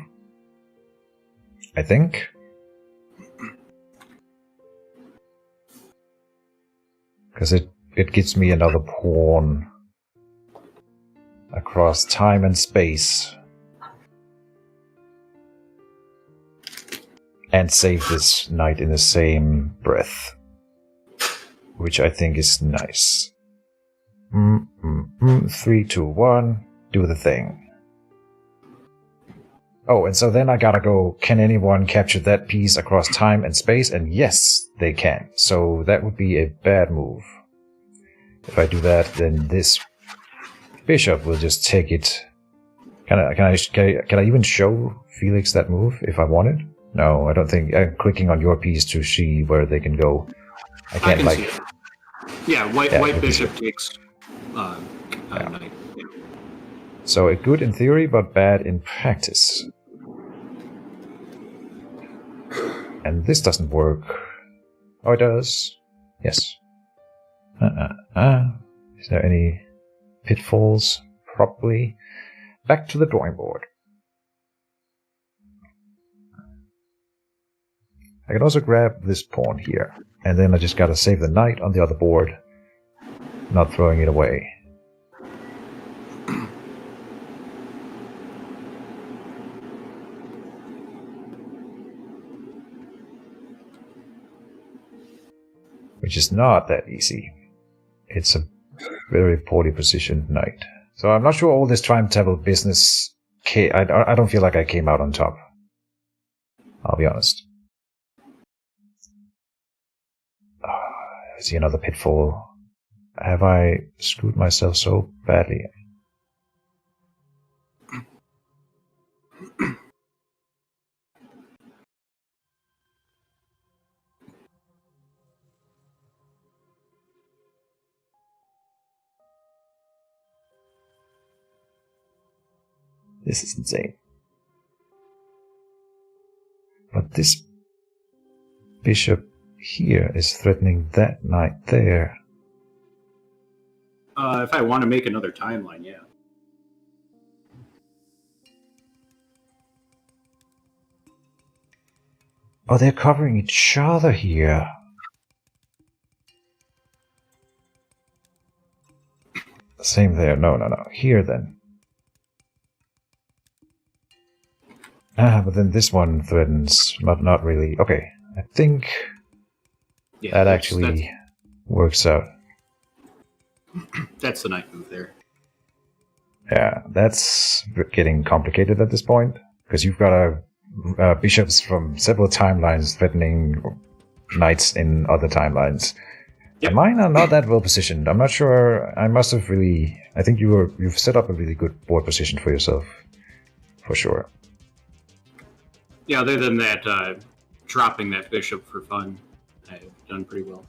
I think. Because it gives me another pawn across time and space. And save this knight in the same breath. Which I think is nice. 3, 2, 1. Do the thing. Oh, and so then I gotta go, can anyone capture that piece across time and space? And yes, they can. So that would be a bad move. If I do that, then this bishop will just take it. Can I even show Fealix that move if I wanted? No, I don't think. I'm clicking on your piece to see where they can go. I can't see it. Yeah, white bishop takes knight. Yeah. So good in theory, but bad in practice. And this doesn't work. Oh, it does. Yes. Is there any pitfalls? Probably. Back to the drawing board. I can also grab this pawn here. And then I just gotta save the knight on the other board. Not throwing it away. Which is not that easy. It's a very poorly positioned knight. So I'm not sure all this time travel business... I don't feel like I came out on top. I'll be honest. I see another pitfall. Have I screwed myself so badly? This is insane. But this bishop here is threatening that knight there. If I want to make another timeline, yeah. Oh, they're covering each other here. Same there. No. Here then. But then this one threatens, but not really. Okay, I think that actually works out. That's the knight move there. Yeah, that's getting complicated at this point, because you've got bishops from several timelines threatening knights in other timelines. Yep. And mine are not that well positioned. I'm not sure. I must have really. I think you've set up a really good board position for yourself, for sure. Yeah, other than that, dropping that bishop for fun, I've done pretty well.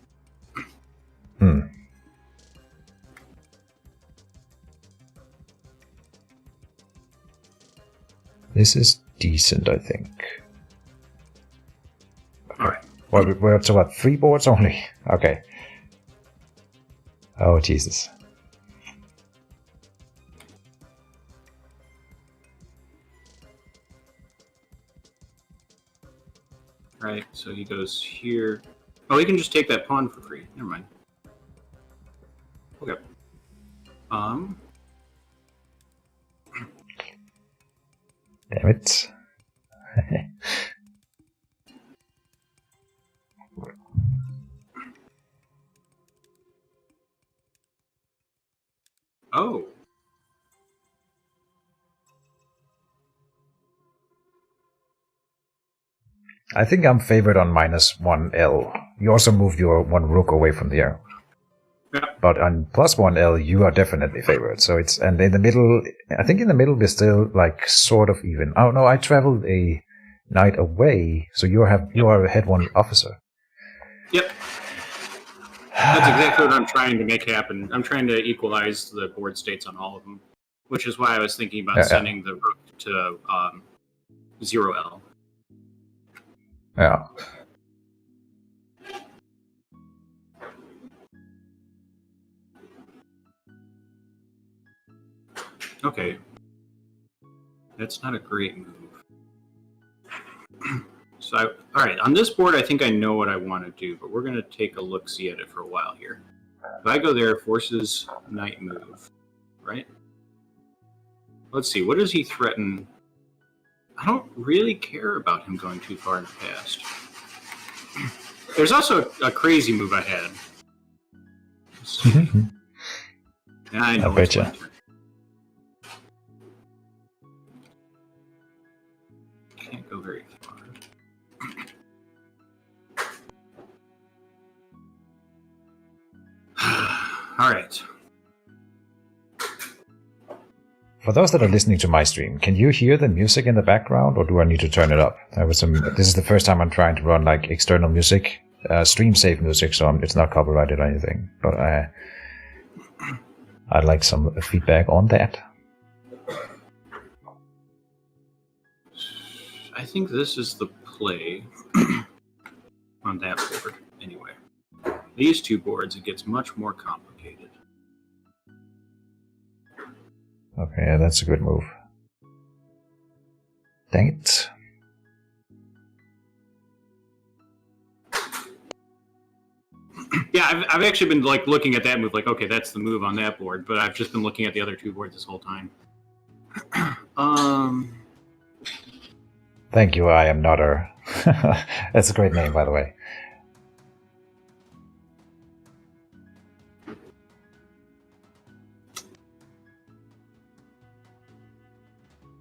This is decent, I think. Alright. Well, we're up to what? 3 boards only? Okay. Oh, Jesus. Right, so he goes here. Oh, he can just take that pawn for free. Never mind. Okay. Damn it. Oh. I think I'm favored on -1L. You also moved your 1 rook away from the arrow. Yeah. But on +1L, you are definitely favored. So it's, and in the middle, I think in the middle we're still like sort of even. Oh no, I traveled a knight away, so you are a head 1 officer. Yep. That's exactly what I'm trying to make happen. I'm trying to equalize the board states on all of them, which is why I was thinking about sending the rook to 0L. Yeah. Okay. That's not a great move. So, alright, on this board, I think I know what I want to do, but we're going to take a look-see at it for a while here. If I go there, forces knight move, right? Let's see, what does he threaten? I don't really care about him going too far in the past. There's also a crazy move I had. I know. I bet you. Can't go very far. All right. For those that are listening to my stream, can you hear the music in the background, or do I need to turn it up? This is the first time I'm trying to run like external music, stream safe music, so it's not copyrighted or anything. But I'd like some feedback on that. I think this is the play on that board. Anyway, these 2 boards, it gets much more complicated. Okay, yeah, that's a good move. Dang it. Yeah, I've actually been like looking at that move, like, okay, that's the move on that board, but I've just been looking at the other 2 boards this whole time. Thank you, I am Nutter. That's a great name, by the way.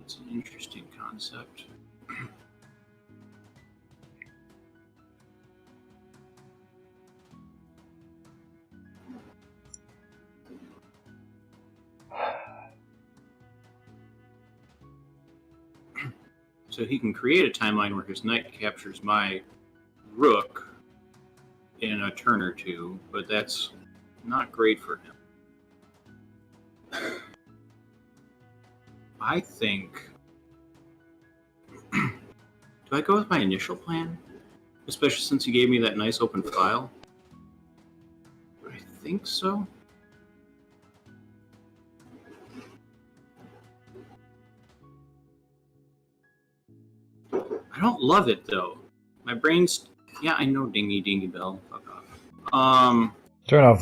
It's an interesting concept. So he can create a timeline where his knight captures my rook in a turn or 2, but that's not great for him. I think... Do I go with my initial plan? Especially since he gave me that nice open file? I think so. I don't love it, though. My brain's... Yeah, I know dingy dingy bell. Fuck off. Turn off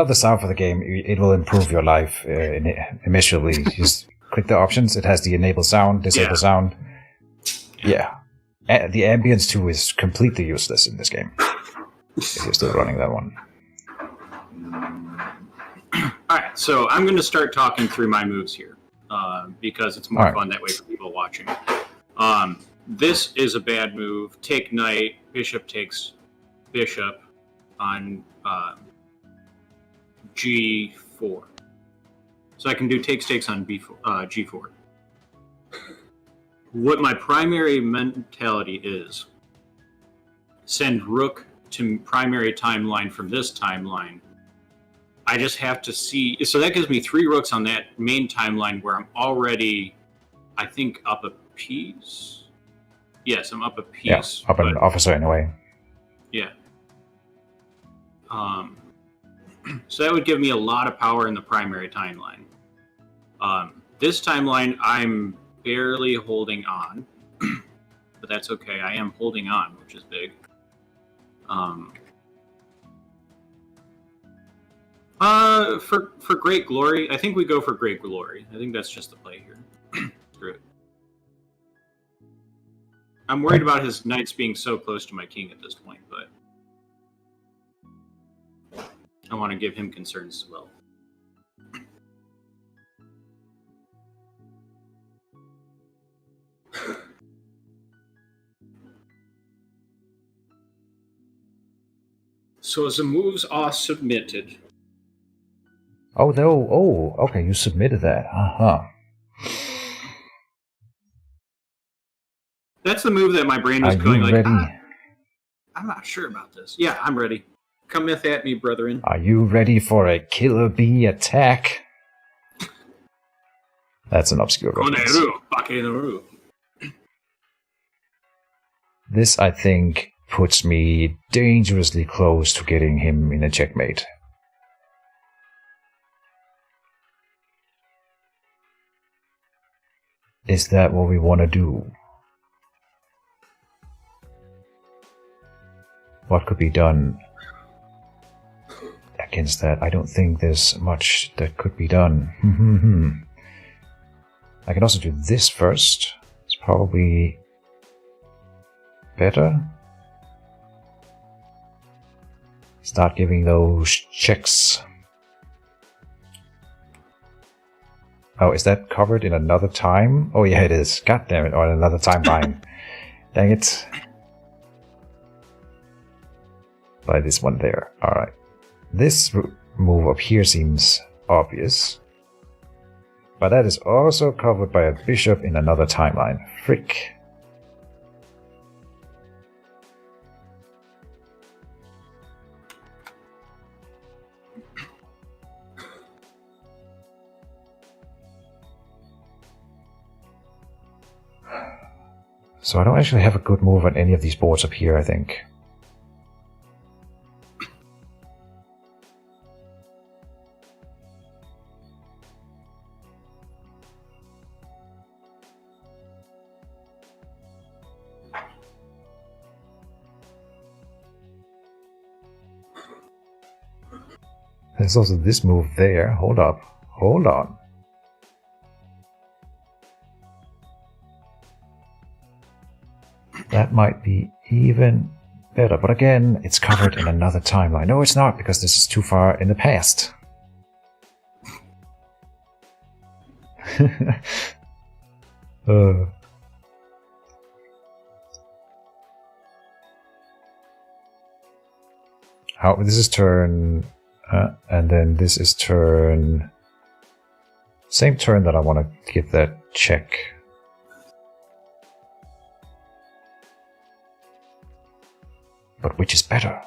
the sound for the game. It will improve your life immediately. Just click the options. It has the enable sound, disable sound. Yeah. The ambience too is completely useless in this game. If you're still running that one. Alright, so I'm going to start talking through my moves here. because it's more Alright. fun that way for people watching. This is a bad move. Take knight, bishop takes bishop on g4. So I can do takes on g4. What my primary mentality is, send rook to primary timeline from this timeline. I just have to see. So that gives me 3 rooks on that main timeline where I'm already, I think, up a piece. Yes, I'm up a piece. Yeah, up an officer anyway. Yeah. So that would give me a lot of power in the primary timeline. This timeline, I'm barely holding on, but that's okay. I am holding on, which is big. For Great Glory, I think we go for Great Glory. I think that's just the play here. Screw it. I'm worried about his knights being so close to my king at this point, but I want to give him concerns as well. So as the moves are submitted. Oh, no. Oh, okay, you submitted that. Uh-huh. That's the move that my brain was Are going you like, ready? I'm not sure about this. Yeah, I'm ready. Cometh at me, brethren. Are you ready for a killer bee attack? That's an obscure reference. This, I think, puts me dangerously close to getting him in a checkmate. Is that what we want to do? What could be done against that? I don't think there's much that could be done. I can also do this first. It's probably better. Start giving those checks. Oh, is that covered in another time? Oh yeah, it is. God damn it, or another timeline. Dang it. By this one there. Alright. This move up here seems obvious. But that is also covered by a bishop in another timeline. Frick. So I don't actually have a good move on any of these boards up here, I think. There's also this move there. Hold up. Hold on. That might be even better. But again, it's covered in another timeline. No, it's not, because this is too far in the past. This is turn, and then this is turn. Same turn that I want to give that check. But which is better?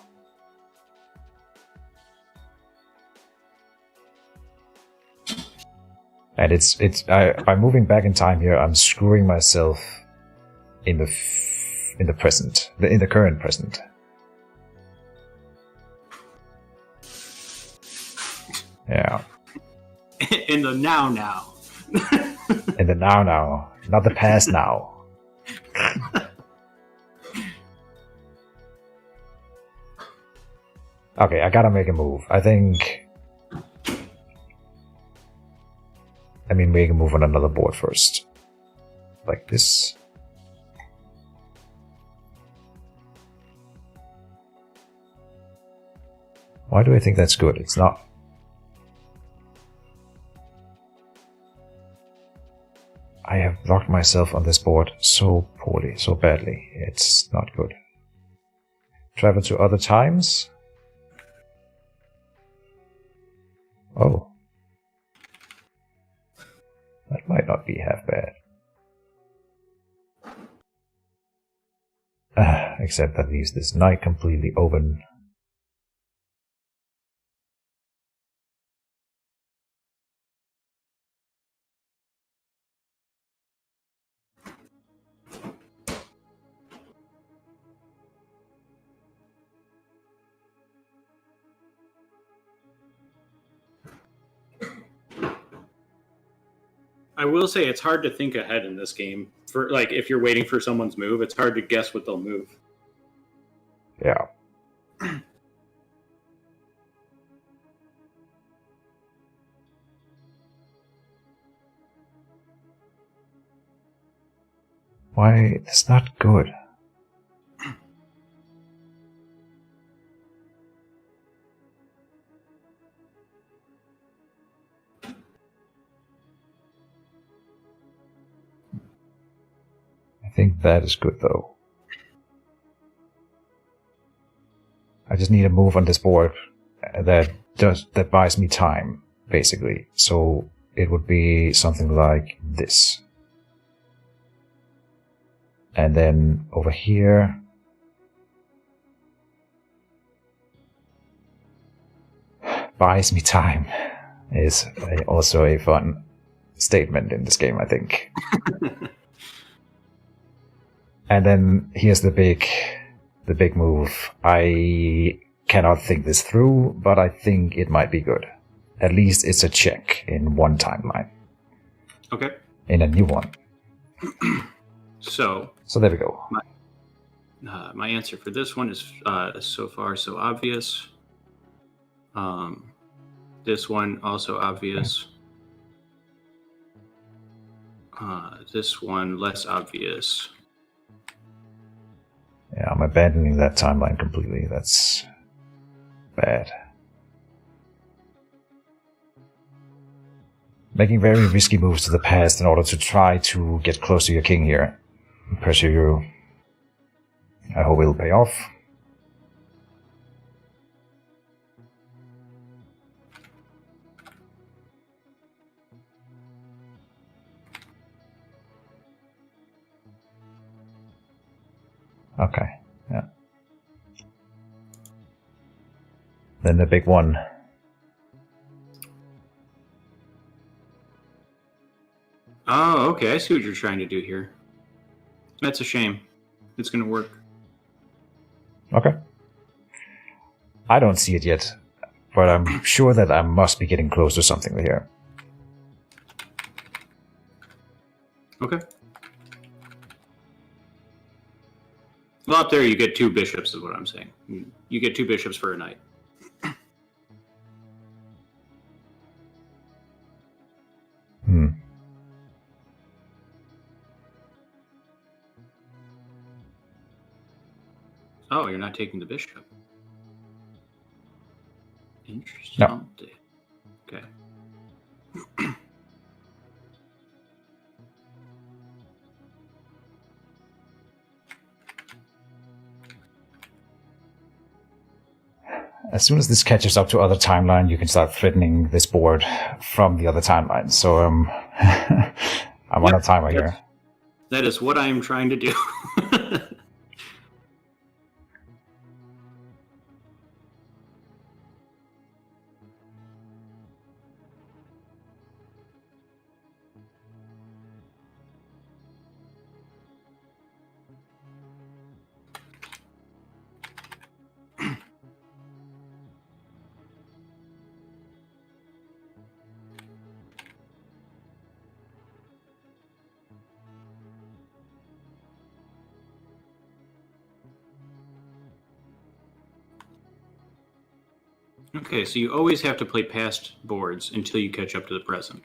And by moving back in time here, I'm screwing myself in the present, in the current present. Yeah. In the now. In the now, not the past now. Okay, I gotta make a move. I think. Let me make a move on another board first. Like this. Why do I think that's good? It's not. blocked myself on this board so poorly, so badly. It's not good. Travel to other times. Oh. That might not be half bad. Except that leaves this knight completely open. I will say it's hard to think ahead in this game. For like, if you're waiting for someone's move, it's hard to guess what they'll move. Yeah. Why? It's not good. I think that is good, though. I just need a move on this board that buys me time, basically. So it would be something like this. And then over here, buys me time is also a fun statement in this game, I think. And then here's the big move. I cannot think this through, but I think it might be good. At least it's a check in one timeline. Okay. In a new one. So there we go. My answer for this one is so far so obvious. This one also obvious. This one less obvious. Yeah, I'm abandoning that timeline completely. That's bad. Making very risky moves to the past in order to try to get close to your king here. Pressure you. I hope it'll pay off. Okay, yeah. Then the big one. Oh, okay. I see what you're trying to do here. That's a shame. It's going to work. Okay. I don't see it yet, but I'm sure that I must be getting close to something here. Okay. Well, up there you get 2 bishops is what I'm saying. You get 2 bishops for a knight. Oh, you're not taking the bishop. Interesting. No. Okay. As soon as this catches up to other timeline, you can start threatening this board from the other timeline. So I'm on a timer here. That is what I am trying to do. Okay, so you always have to play past boards until you catch up to the present.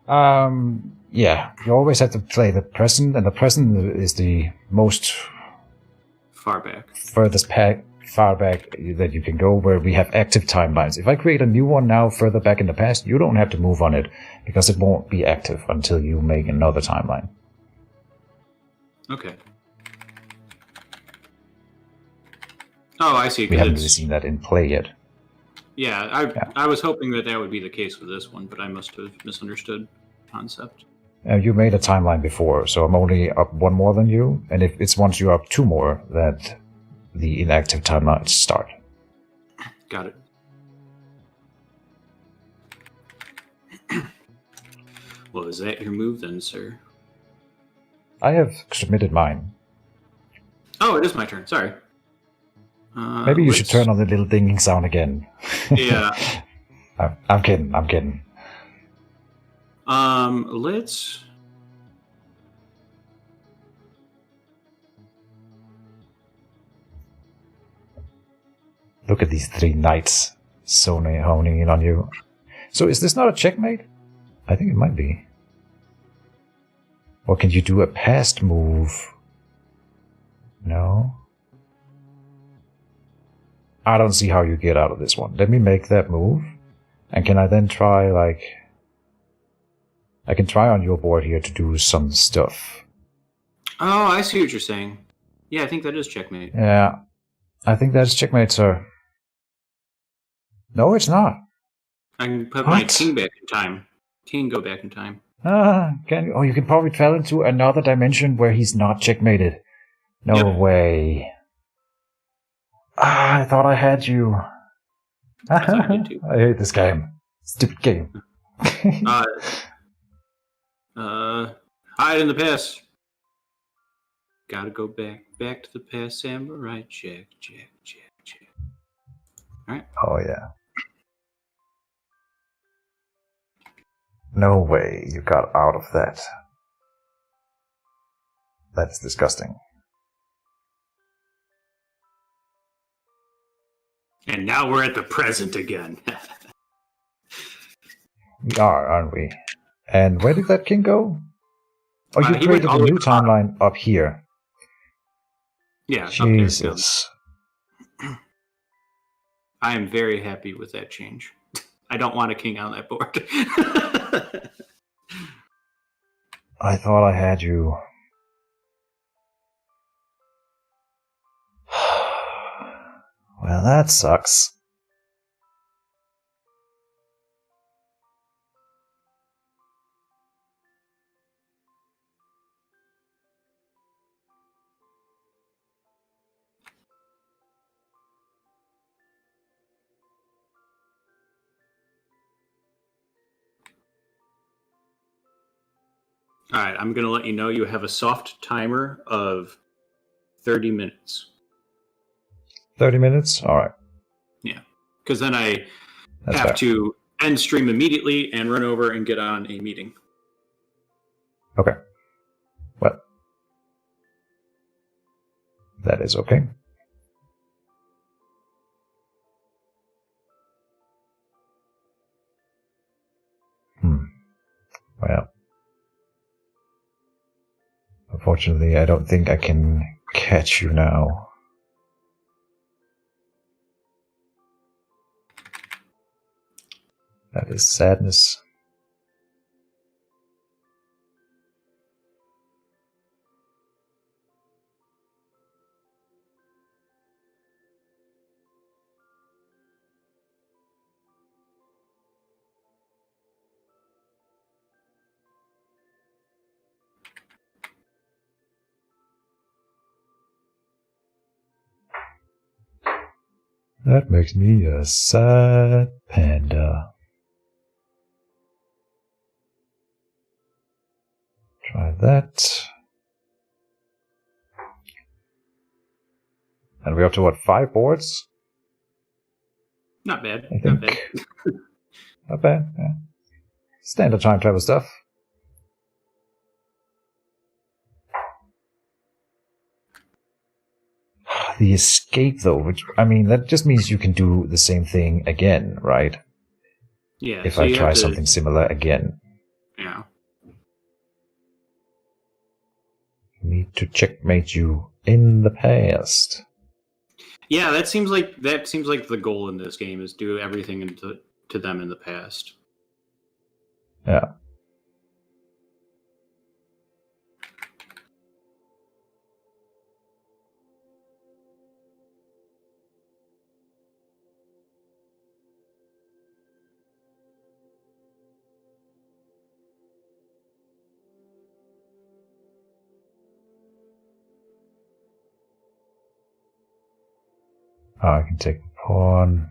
Yeah, you always have to play the present, and the present is the most far back. far back that you can go where we have active timelines. If I create a new one now further back in the past, you don't have to move on it because it won't be active until you make another timeline. Okay. Oh, I see. We haven't really seen that in play yet. Yeah, I was hoping that would be the case with this one, but I must have misunderstood the concept. You made a timeline before, so I'm only up one more than you, and if it's once you're up two more that the inactive timelines start. Got it. Well, is that your move then, sir? I have submitted mine. Oh, it is my turn. Sorry. Maybe you should turn on the little dinging sound again. Yeah. I'm kidding. Let's... Look at these three knights honing in on you. So is this not a checkmate? I think it might be. Or can you do a past move? No. I don't see how you get out of this one. Let me make that move. And can I then try, like... I can try on your board here to do some stuff. Oh, I see what you're saying. Yeah, I think that is checkmate. Yeah. I think that's checkmate, sir. No, it's not. I can put my king back in time. King go back in time. Can you? Oh, you can probably travel into another dimension where he's not checkmated. No way. I thought I had you. I did too. I hate this game. Stupid game. Hide in the past. Gotta go back to the past, samurai. Check. Alright. Oh, yeah. No way you got out of that. That's disgusting. And now we're at the present again. We are, aren't we? And where did that king go? Oh, you He created went all a the way new to the bottom. timeline up here. Yeah, Jesus. up there. I am very happy with that change. I don't want a king on that board. I thought I had you. Well, that sucks. All right, I'm going to let you know you have a soft timer of 30 minutes. 30 minutes? Alright. Yeah, because then I That's have fair. to end stream immediately and run over and get on a meeting. Okay. Well. That is okay. Well. Unfortunately, I don't think I can catch you now. That is sadness. That makes me a sad panda. Try that. And we're up to what, 5 boards? Not bad. I Not think. bad. Not bad. Yeah. Standard time travel stuff. The escape, though, which, I mean, that just means you can do the same thing again, right? Yeah. If so I you try have to- something similar again. Yeah. Need to checkmate you in the past. Yeah, that seems like the goal in this game is do everything to them in the past. Yeah. Oh, I can take the pawn.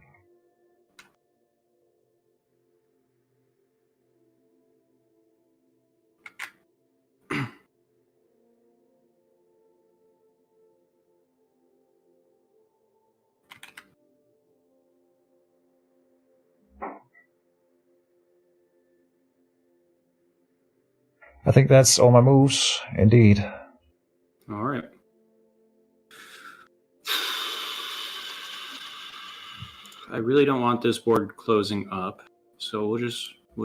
I think that's all my moves, indeed. All right. I really don't want this board closing up, so we'll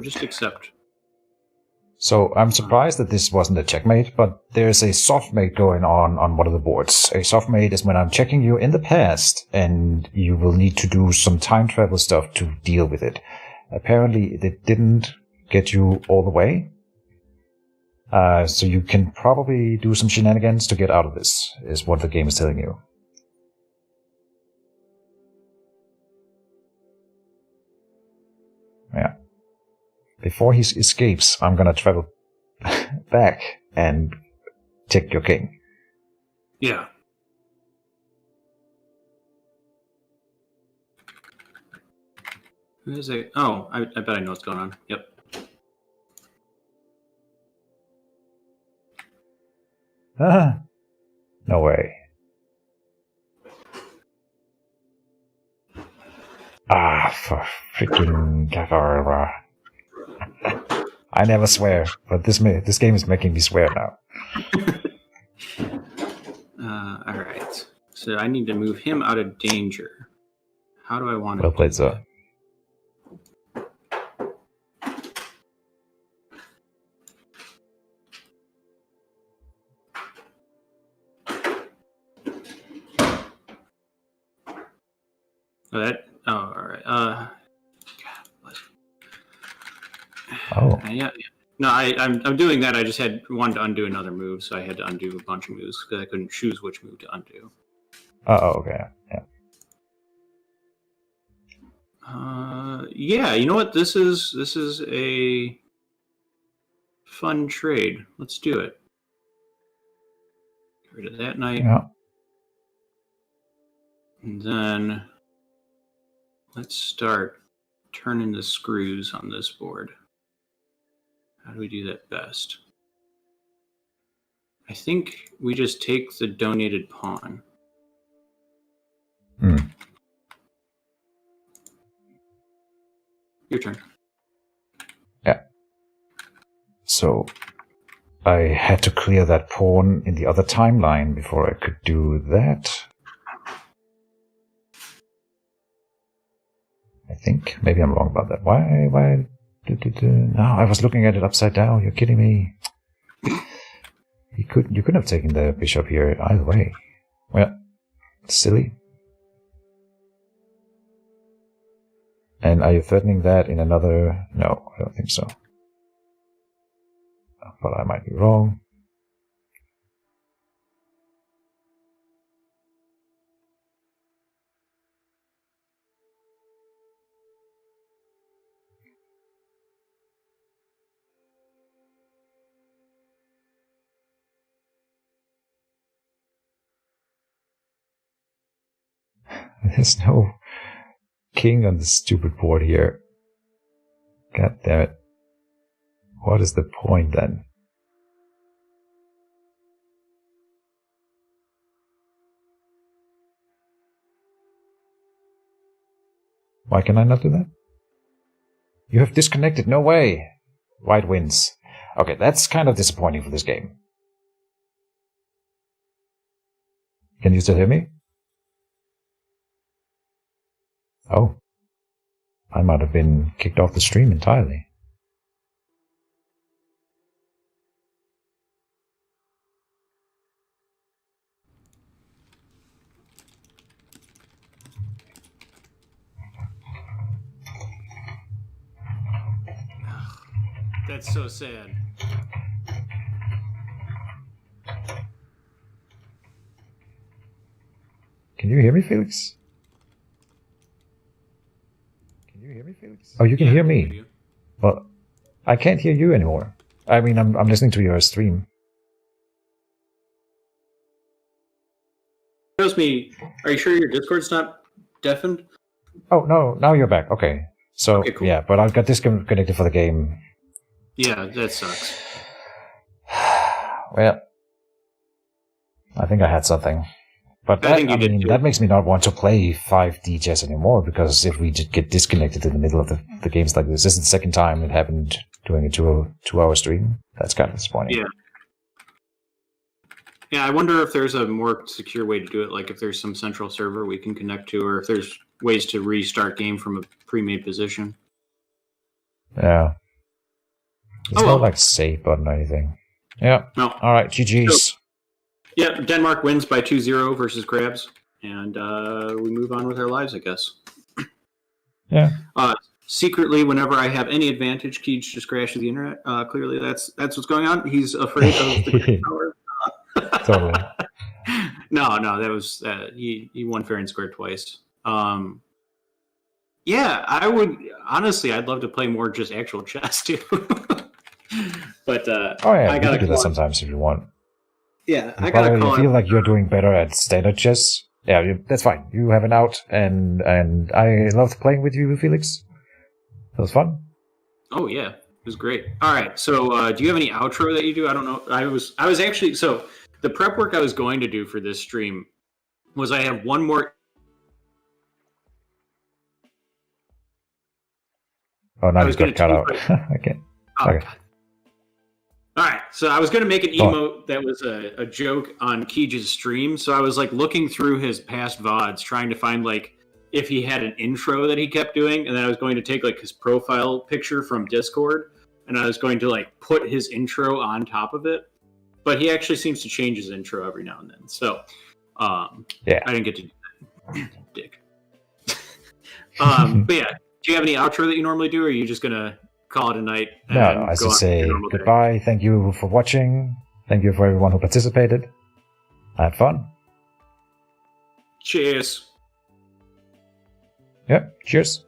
just accept. So I'm surprised that this wasn't a checkmate, but there's a softmate going on one of the boards. A softmate is when I'm checking you in the past, and you will need to do some time travel stuff to deal with it. Apparently, it didn't get you all the way. So you can probably do some shenanigans to get out of this, is what the game is telling you. Yeah. Before he escapes, I'm gonna travel back and take your king. Yeah. Who's it? Oh, I bet I know what's going on. Yep. Ah, no way. Ah, for freaking Gavar. I never swear, but this game is making me swear now. All right. So I need to move him out of danger. How do I want to? Well played, sir. All right. Oh. Yeah. No, I'm doing that. I just wanted to undo another move, so I had to undo a bunch of moves because I couldn't choose which move to undo. Okay. Yeah. Yeah. You know what? This is a fun trade. Let's do it. Get rid of that knight. Yeah. And then let's start turning the screws on this board. How do we do that best? I think we just take the donated pawn. Your turn. Yeah. So I had to clear that pawn in the other timeline before I could do that. I think. Maybe I'm wrong about that. Why? No, I was looking at it upside down. You're kidding me. You couldn't have taken the bishop here either way. Well, silly. And are you threatening that in another? No, I don't think so. But I might be wrong. There's no king on this stupid board here. God damn it. What is the point then? Why can I not do that? You have disconnected. No way. White wins. Okay, that's kind of disappointing for this game. Can you still hear me? Oh. I might have been kicked off the stream entirely. That's so sad. Can you hear me, Felix? Oh, you can hear me. Well, I can't hear you anymore. I mean, I'm listening to your stream. Shows me. Are you sure your Discord's not deafened? Oh, no, now you're back. Okay. So, Okay, cool. yeah, but I got disconnected for the game. Yeah, that sucks. Well, I think I had something. But I think you did too. that makes me not want to play 5D chess anymore, because if we just get disconnected in the middle of the games like this is the second time it happened during a 2-hour stream. That's kind of disappointing. Yeah. Yeah, I wonder if there's a more secure way to do it, like if there's some central server we can connect to, or if there's ways to restart game from a pre-made position. Yeah. There's no like save button or anything. Yeah. No. All right, GG's. So, yeah, Denmark wins by 2-0 versus Crabs, and we move on with our lives, I guess. Yeah. Secretly, whenever I have any advantage, Keej just crashes the internet. Clearly, that's what's going on. He's afraid of the power. Totally. No, that was he won fair and square twice. Yeah, I would honestly. I'd love to play more just actual chess too. But oh yeah, you can do that sometimes if you want. Yeah, I gotta call. You feel like you're doing better at standard chess. Yeah, that's fine. You have an out, and I loved playing with you, Felix. That was fun. Oh yeah, it was great. All right, so do you have any outro that you do? I don't know. I was actually so the prep work I was going to do for this stream was I have one more. Oh, now you got cut out. Okay. Oh, okay. God. All right, so I was going to make an emote that was a joke on Keej's stream. So I was like looking through his past VODs, trying to find like if he had an intro that he kept doing, and then I was going to take like his profile picture from Discord, and I was going to like put his intro on top of it. But he actually seems to change his intro every now and then. So yeah, I didn't get to do that. Dick. But yeah, do you have any outro that you normally do, or are you just gonna call it a night? No, I should say goodbye. Day? Thank you for watching. Thank you for everyone who participated. I had fun. Cheers. Yep. Cheers.